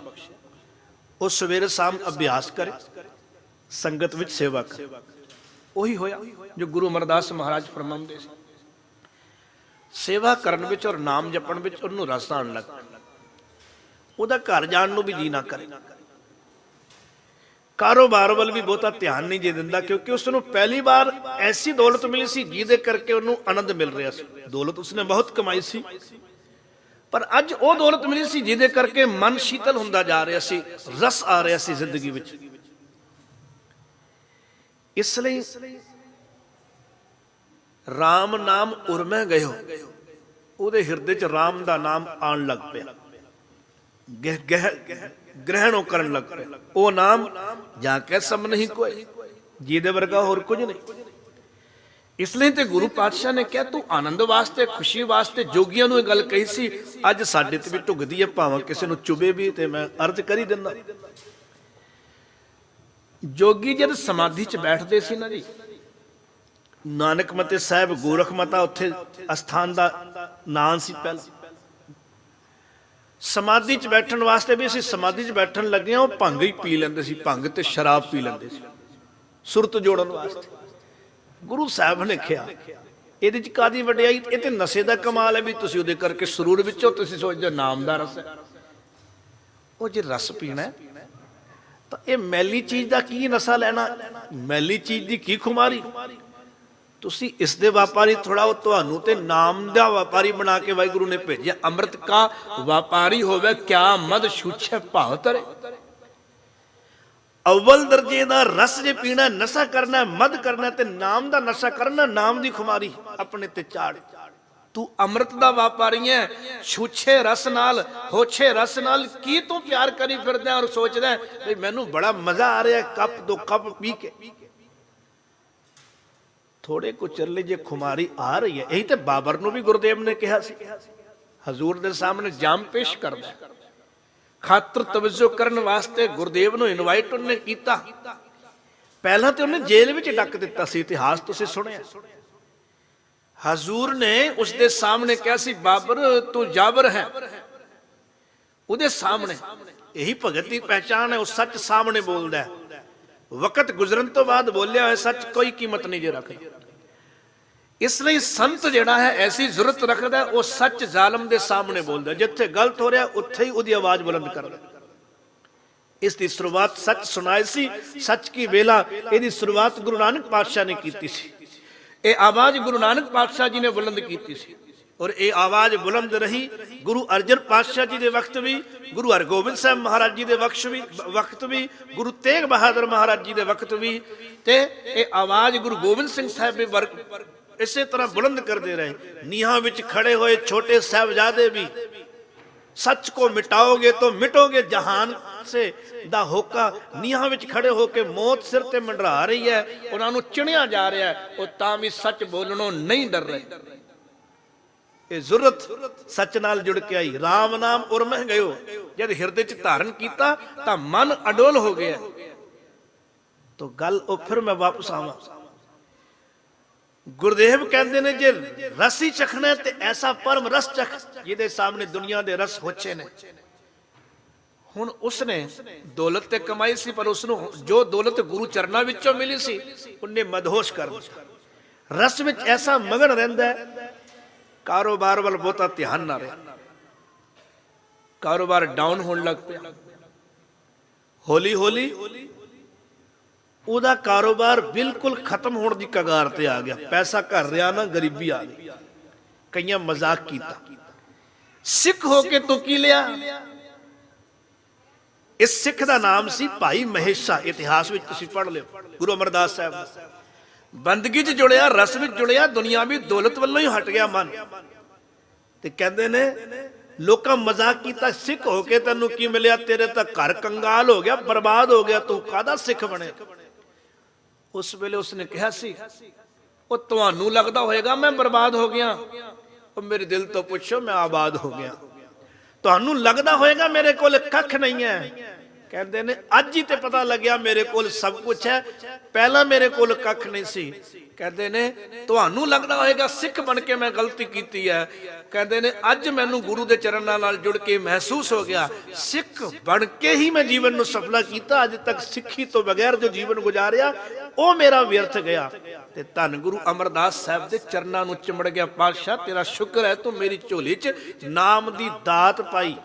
वो सवेरे शाम अभ्यास करे, संगत विच सेवा करे। ਉਹੀ ਹੋਇਆ जो गुरु अमरदास महाराज फरमाਉਂਦੇ ਸੀ। सेवा करन विच और नाम जपण विच ਉਹਨੂੰ ਰਸ ਆਉਣ ਲੱਗ ਪਿਆ। ਉਹਦਾ ਘਰ ਜਾਣ ਨੂੰ ਵੀ ਜੀ ਨਾ ਕਰੇ। ਕਾਰੋਬਾਰ ਵੱਲ ਵੀ ਬਹੁਤਾ ਧਿਆਨ ਨਹੀਂ ਜੇ ਦਿੰਦਾ, ਕਿਉਂਕਿ ਉਸ ਨੂੰ ਪਹਿਲੀ ਵਾਰ ਐਸੀ ਦੌਲਤ ਮਿਲੀ ਸੀ ਜਿਹਦੇ ਕਰਕੇ ਉਹਨੂੰ ਆਨੰਦ ਮਿਲ ਰਿਹਾ ਸੀ। ਦੌਲਤ ਉਸਨੇ ਬਹੁਤ ਕਮਾਈ ਸੀ, ਪਰ ਅੱਜ ਉਹ ਦੌਲਤ ਮਿਲੀ ਸੀ ਜਿਹਦੇ ਕਰਕੇ ਮਨ ਸ਼ੀਤਲ ਹੁੰਦਾ ਜਾ ਰਿਹਾ ਸੀ, ਰਸ ਆ ਰਿਹਾ ਸੀ ਜ਼ਿੰਦਗੀ ਵਿੱਚ। ਇਸ ਲਈ ਰਾਮ ਨਾਮ ਉਰਮੈ ਗਇਓ, ਉਹਦੇ ਹਿਰਦੇ 'ਚ ਰਾਮ ਦਾ ਨਾਮ ਆਉਣ ਲੱਗ ਪਿਆ, ग्रहण करन लग पे। वो नाम जाके सब नहीं कोई, जिहदे वर्गा होर कुछ नहीं। इसलिए ते गुरु पातशाह ने कहा, तू आनंद वास्ते, खुशी वास्ते जोगियां नूं गल कही सी, अज साडे ते भी ढुगदी है, भावें किसी नूं चुभे भी। ते मैं अर्ज करी दिंदा, जोगी जद समाधि च बैठते सी ना जी, नानक मते साहिब गोरखमता उत्थे अस्थान दा नाम सी पहला। समाधि च बैठण वास्ते भी असीं समाधि च बैठण लगे, वो भंग ही पी लैंदे सी, भंग ते शराब पी लैंदे सी सुरत जोड़न वास्ते। गुरु साहब ने कहा, ਇਹਦੇ ਚ ਕਾਦੀ ਵਡਿਆਈ? ਇਹ ਤੇ ਨਸ਼ੇ ਦਾ ਕਮਾਲ ਹੈ ਵੀ ਤੁਸੀਂ ਉਹਦੇ ਕਰਕੇ ਸਰੂਰ ਵਿੱਚੋਂ ਤੁਸੀਂ ਸੋਚਦੇ ਨਾਮ ਦਾ ਰਸ ਹੈ। ਉਹ ਜੇ ਰਸ ਪੀਣਾ ਤਾਂ ਇਹ ਮੈਲੀ ਚੀਜ਼ ਦਾ ਕੀ ਨਸ਼ਾ ਲੈਣਾ, ਮੈਲੀ ਚੀਜ਼ ਦੀ ਕੀ ਖੁਮਾਰੀ? ਤੁਸੀਂ ਇਸ ਦੇ ਵਪਾਰੀ ਥੋੜਾ, ਉਹ ਤੁਹਾਨੂੰ ਤੇ ਨਾਮ ਦਾ ਵਪਾਰੀ ਬਣਾ ਕੇ ਵਾਹਿਗੁਰੂ ਨੇ ਭੇਜਿਆ। ਅੰਮ੍ਰਿਤ ਕਾ ਵਪਾਰੀ ਹੋਵੇ ਕਿਆ ਮਦ ਛੂਛੇ ਭਾਵ ਤਰੇ। ਅਵਲ ਦਰਜੇ ਦਾ ਰਸ ਜੇ ਪੀਣਾ, ਨਸ਼ਾ ਕਰਨਾ, ਮਦ ਕਰਨਾ ਤੇ ਨਾਮ ਦਾ ਨਸ਼ਾ ਕਰਨਾ, ਨਾਮ ਦੀ ਖੁਮਾਰੀ ਆਪਣੇ ਤੇ ਚਾੜ। ਤੂੰ ਅੰਮ੍ਰਿਤ ਦਾ ਵਪਾਰੀ ਹੈ, ਛੂਛੇ ਰਸ ਨਾਲ, ਹੋਛੇ ਰਸ ਨਾਲ ਕੀ ਤੂੰ ਪਿਆਰ ਕਰੀ ਫਿਰਦਾ ਔਰ ਸੋਚਦਾ ਵੀ ਮੈਨੂੰ ਬੜਾ ਮਜ਼ਾ ਆ ਰਿਹਾ ਕੱਪ ਦੋ ਕੱਪ ਪੀ ਕੇ। ਥੋੜੇ ਕੁ ਚੱਲੇ ਜੇ ਖੁਮਾਰੀ ਆ ਰਹੀ ਹੈ। ਇਹੀ ਤੇ ਬਾਬਰ ਨੂੰ ਵੀ ਗੁਰਦੇਵ ਨੇ ਕਿਹਾ ਸੀ, ਹਜ਼ੂਰ ਦੇ ਸਾਹਮਣੇ ਜਾਮ ਪੇਸ਼ ਕਰਦਾ। ਖਾਤਰ ਤਵੱਜੋ ਕਰਨ ਵਾਸਤੇ ਗੁਰਦੇਵ ਨੂੰ ਇਨਵਾਈਟ ਉਹਨੇ ਕੀਤਾ। ਪਹਿਲਾਂ ਤੇ ਉਹਨੇ ਜੇਲ੍ਹ ਵਿੱਚ ਡੱਕ ਦਿੱਤਾ ਸੀ, ਇਤਿਹਾਸ ਤੁਸੀਂ ਸੁਣਿਆ। ਹਜ਼ੂਰ ਨੇ ਉਸ ਦੇ ਸਾਹਮਣੇ ਕਿਹਾ ਸੀ, ਬਾਬਰ ਤੂੰ ਜਾਬਰ ਹੈ। ਉਹਦੇ ਸਾਹਮਣੇ ਇਹੀ ਭਗਤ ਦੀ ਪਹਿਚਾਣ ਹੈ, ਉਹ ਸੱਚ ਸਾਹਮਣੇ ਬੋਲਦਾ ਹੈ। ਵਕਤ ਗੁਜ਼ਰਨ ਤੋਂ ਬਾਅਦ ਬੋਲਿਆ ਹੋਇਆ ਸੱਚ ਕੋਈ ਕੀਮਤ ਨਹੀਂ ਜੇ ਰੱਖਦਾ। ਇਸ ਲਈ ਸੰਤ ਜਿਹੜਾ ਹੈ ਐਸੀ ਜ਼ਰੂਰਤ ਰੱਖਦਾ, ਉਹ ਸੱਚ ਜ਼ਾਲਮ ਦੇ ਸਾਹਮਣੇ ਬੋਲਦਾ। ਜਿੱਥੇ ਗਲਤ ਹੋ ਰਿਹਾ ਉੱਥੇ ਹੀ ਉਹਦੀ ਆਵਾਜ਼ ਬੁਲੰਦ ਕਰਦਾ। ਇਸ ਦੀ ਸ਼ੁਰੂਆਤ ਸੱਚ ਸੁਣਾਏ ਸੀ, ਸੱਚ ਕੀ ਵੇਲਾ, ਇਹਦੀ ਸ਼ੁਰੂਆਤ ਗੁਰੂ ਨਾਨਕ ਪਾਤਸ਼ਾਹ ਨੇ ਕੀਤੀ ਸੀ। ਇਹ ਆਵਾਜ਼ ਗੁਰੂ ਨਾਨਕ ਪਾਤਸ਼ਾਹ ਜੀ ਨੇ ਬੁਲੰਦ ਕੀਤੀ ਸੀ ਔਰ ਇਹ ਆਵਾਜ਼ ਬੁਲੰਦ ਰਹੀ ਗੁਰੂ ਅਰਜਨ ਪਾਤਸ਼ਾਹ ਜੀ ਦੇ ਵਕਤ ਵੀ, ਗੁਰੂ ਹਰਗੋਬਿੰਦ ਸਾਹਿਬ ਮਹਾਰਾਜ ਜੀ ਦੇ ਵਕਤ ਵੀ, ਗੁਰੂ ਤੇਗ ਬਹਾਦਰ ਮਹਾਰਾਜ ਜੀ ਦੇ ਵਕਤ ਵੀ, ਤੇ ਇਹ ਆਵਾਜ਼ ਗੁਰੂ ਗੋਬਿੰਦ ਸਿੰਘ ਸਾਹਿਬ ਵੀ ਇਸੇ ਤਰ੍ਹਾਂ ਬੁਲੰਦ ਕਰਦੇ ਰਹੇ। ਨੀਹਾਂ ਵਿੱਚ ਖੜੇ ਹੋਏ ਛੋਟੇ ਸਾਹਿਬਜ਼ਾਦੇ ਵੀ, सच को मिटाओगे तो मिटोगे जहान से दा होका, नीहां विच खड़े होके मौत सिर ते मंडरा रही है, उन्होंने चिणिया जा रहा है, वो तां भी सच बोलनों नहीं डर रहे। ये जरूरत सच नाल जुड़ के आई। राम नाम उर्मह गयो, जब हिरदे च धारण किया तां मन अडोल हो गया। तो गल ओ फिर मैं वापस आवां, गुरदेव कहते ने जे रस ही चखना है तो ऐसा परम रस चख जिहदे सामने दुनिया दे रस होछे ने। हुण उसने दौलत ते कमाई सी, पर उसनों जो दौलत गुरु चरना विचों मिली सी उन्हें मदहोश कर दिया। रस विच ऐसा मगन रहिंदा है, कारोबार वाल बहुता ध्यान ना रहे, कारोबार डाउन होने लग पिया। हौली हौली ਉਹਦਾ ਕਾਰੋਬਾਰ ਬਿਲਕੁਲ ਖਤਮ ਹੋਣ ਦੀ ਕਗਾਰ ਤੇ ਆ ਗਿਆ। ਪੈਸਾ ਘਰ ਰਿਆ ਨਾ, ਗਰੀਬੀ ਆ ਗਈ। ਕਈਆਂ ਮਜ਼ਾਕ ਕੀਤਾ, ਸਿੱਖ ਹੋ ਕੇ ਤੂੰ ਕੀ ਲਿਆ? ਇਸ ਸਿੱਖ ਦਾ ਨਾਮ ਸੀ ਭਾਈ ਮਹੇਸ਼ਾ। ਇਤਿਹਾਸ ਵਿੱਚ ਤੁਸੀਂ ਪੜ੍ਹ ਲਿਓ। ਗੁਰੂ ਅਮਰਦਾਸ ਸਾਹਿਬ ਬੰਦਗੀ 'ਚ ਜੁੜਿਆ, ਰਸ ਵਿੱਚ ਜੁੜਿਆ, ਦੁਨਿਆਵੀ ਦੌਲਤ ਵੱਲੋਂ ਹੀ ਹਟ ਗਿਆ ਮਨ। ਤੇ ਕਹਿੰਦੇ ਨੇ ਲੋਕਾਂ ਮਜ਼ਾਕ ਕੀਤਾ, ਸਿੱਖ ਹੋ ਕੇ ਤੈਨੂੰ ਕੀ ਮਿਲਿਆ? ਤੇਰੇ ਤਾਂ ਘਰ ਕੰਗਾਲ ਹੋ ਗਿਆ, ਬਰਬਾਦ ਹੋ ਗਿਆ, ਤੂੰ ਕਾਹਦਾ ਸਿੱਖ ਬਣੇ? ਉਸ ਵੇਲੇ ਉਸਨੇ ਕਿਹਾ ਸੀ, ਉਹ ਤੁਹਾਨੂੰ ਲੱਗਦਾ ਹੋਏਗਾ ਮੈਂ ਬਰਬਾਦ ਹੋ ਗਿਆ, ਉਹ ਮੇਰੇ ਦਿਲ ਤੋਂ ਪੁੱਛੋ ਮੈਂ ਆਬਾਦ ਹੋ ਗਿਆ। ਤੁਹਾਨੂੰ ਲੱਗਦਾ ਹੋਏਗਾ ਮੇਰੇ ਕੋਲ ਕੱਖ ਨਹੀਂ ਹੈ, ਕਹਿੰਦੇ ਨੇ ਅੱਜ ਹੀ ਤੇ ਪਤਾ ਲੱਗਿਆ ਮੇਰੇ ਕੋਲ ਸਭ ਕੁਝ ਹੈ, ਪਹਿਲਾਂ ਮੇਰੇ ਕੋਲ ਕੱਖ ਨਹੀਂ ਸੀ। ਕਹਿੰਦੇ ਨੇ ਤੁਹਾਨੂੰ ਲੱਗਦਾ ਹੋਏਗਾ ਸਿੱਖ ਬਣ ਕੇ ਮੈਂ ਗਲਤੀ ਕੀਤੀ ਹੈ, ਕਹਿੰਦੇ ਨੇ ਅੱਜ ਮੈਨੂੰ ਗੁਰੂ ਦੇ ਚਰਨਾਂ ਨਾਲ ਜੁੜ ਕੇ ਮਹਿਸੂਸ ਹੋ ਗਿਆ ਸਿੱਖ ਬਣ ਕੇ ਹੀ ਮੈਂ ਜੀਵਨ ਨੂੰ ਸਫਲਾ ਕੀਤਾ। ਅੱਜ ਤੱਕ ਸਿੱਖੀ ਤੋਂ ਬਗੈਰ ਜੋ ਜੀਵਨ ਗੁਜ਼ਾਰਿਆ ਉਹ ਮੇਰਾ ਵਿਅਰਥ ਗਿਆ। ਤੇ ਧੰਨ ਗੁਰੂ ਅਮਰਦਾਸ ਸਾਹਿਬ ਦੇ ਚਰਨਾਂ ਨੂੰ ਚਿੰਬੜ ਗਿਆ, ਪਾਤਸ਼ਾਹ ਤੇਰਾ ਸ਼ੁਕਰ ਹੈ ਤੂੰ ਮੇਰੀ ਝੋਲੀ 'ਚ ਨਾਮ ਦੀ ਦਾਤ ਪਾਈ।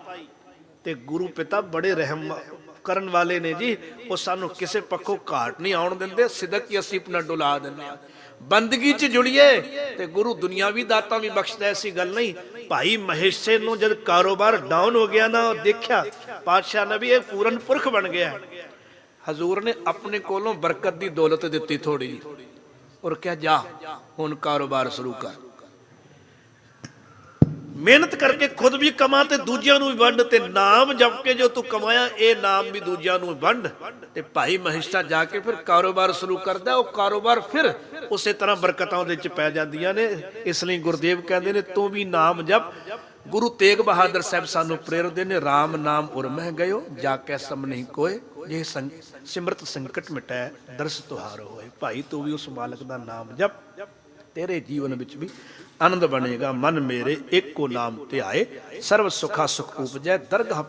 ਤੇ ਗੁਰੂ ਪਿਤਾ ਬੜੇ ਰਹਿਮ ਕਰਨ ਵਾਲੇ ਨੇ ਜੀ, ਉਹ ਸਾਨੂੰ ਕਿਸੇ ਪੱਖੋਂ ਘਾਟ ਨਹੀਂ ਆਉਣ ਦਿੰਦੇ, ਸਿਦਕ ਹੀ ਅਸੀਂ ਆਪਣਾ ਡੁਲਾ ਦਿੰਦੇ ਆ। ਬੰਦਗੀ 'ਚ ਜੁੜੀਏ ਤੇ ਗੁਰੂ ਦੁਨਿਆਵੀ ਦਾਤਾਂ ਵੀ ਬਖਸ਼ਦਾ, ਐਸੀ ਗੱਲ ਨਹੀਂ। ਭਾਈ ਮਹੇਸ਼ੇ ਨੂੰ ਜਦ ਕਾਰੋਬਾਰ ਡਾਊਨ ਹੋ ਗਿਆ ਨਾ, ਦੇਖਿਆ ਪਾਤਸ਼ਾਹ ਨੇ ਵੀ ਇਹ ਪੂਰਨ ਪੁਰਖ ਬਣ ਗਿਆ। ਹਜ਼ੂਰ ਨੇ ਆਪਣੇ ਕੋਲੋਂ ਬਰਕਤ ਦੀ ਦੌਲਤ ਦਿੱਤੀ ਥੋੜੀ ਜੀ, ਔਰ ਕਿਹਾ ਜਾ ਹੁਣ ਕਾਰੋਬਾਰ ਸ਼ੁਰੂ ਕਰ, ਮਿਹਨਤ ਕਰਕੇ ਖੁਦ ਵੀ ਕਮਾ ਤੇ ਦੂਜਿਆਂ ਨੂੰ ਵੀ ਵੰਡ, ਤੇ ਨਾਮ ਜਪ ਕੇ ਜੋ ਤੂੰ ਕਮਾਇਆ ਇਹ ਨਾਮ ਵੀ ਦੂਜਿਆਂ ਨੂੰ ਵੰਡ। ਤੇ ਭਾਈ ਮਹੇਸ਼ਾ ਜਾ ਕੇ ਫਿਰ ਕਾਰੋਬਾਰ ਸ਼ੁਰੂ ਕਰਦਾ, ਉਹ ਕਾਰੋਬਾਰ ਫਿਰ ਉਸੇ ਤਰ੍ਹਾਂ ਬਰਕਤਾਂ ਉਹਦੇ ਚ ਪੈ ਜਾਂਦੀਆਂ ਨੇ। ਇਸ ਲਈ ਗੁਰਦੇਵ ਕਹਿੰਦੇ ਨੇ ਤੂੰ ਵੀ ਨਾਮ ਜਪ। ਗੁਰੂ ਤੇਗ ਬਹਾਦਰ ਸਾਹਿਬ ਸਾਨੂੰ ਪ੍ਰੇਰਦੇ ਨੇ, ਰਾਮ ਨਾਮ ਉਰਮਹਿ ਗਇਓ ਜਾ ਕੈ ਸਮ ਨਹੀਂ ਕੋਏ, ਜੇ ਸਿਮਰਤ ਸੰਕਟ ਮਿਟੈ ਦਰਸ ਤੁਹਾਰ ਹੋਏ। ਭਾਈ ਤੂੰ ਵੀ ਉਸ ਮਾਲਕ ਦਾ ਨਾਮ ਜਪ, तेरे जीवन विच भी आनंद बनेगा। मन मेरे एक को नाम ध्याए, सर्व सुखा सुख उपजै, दरगाह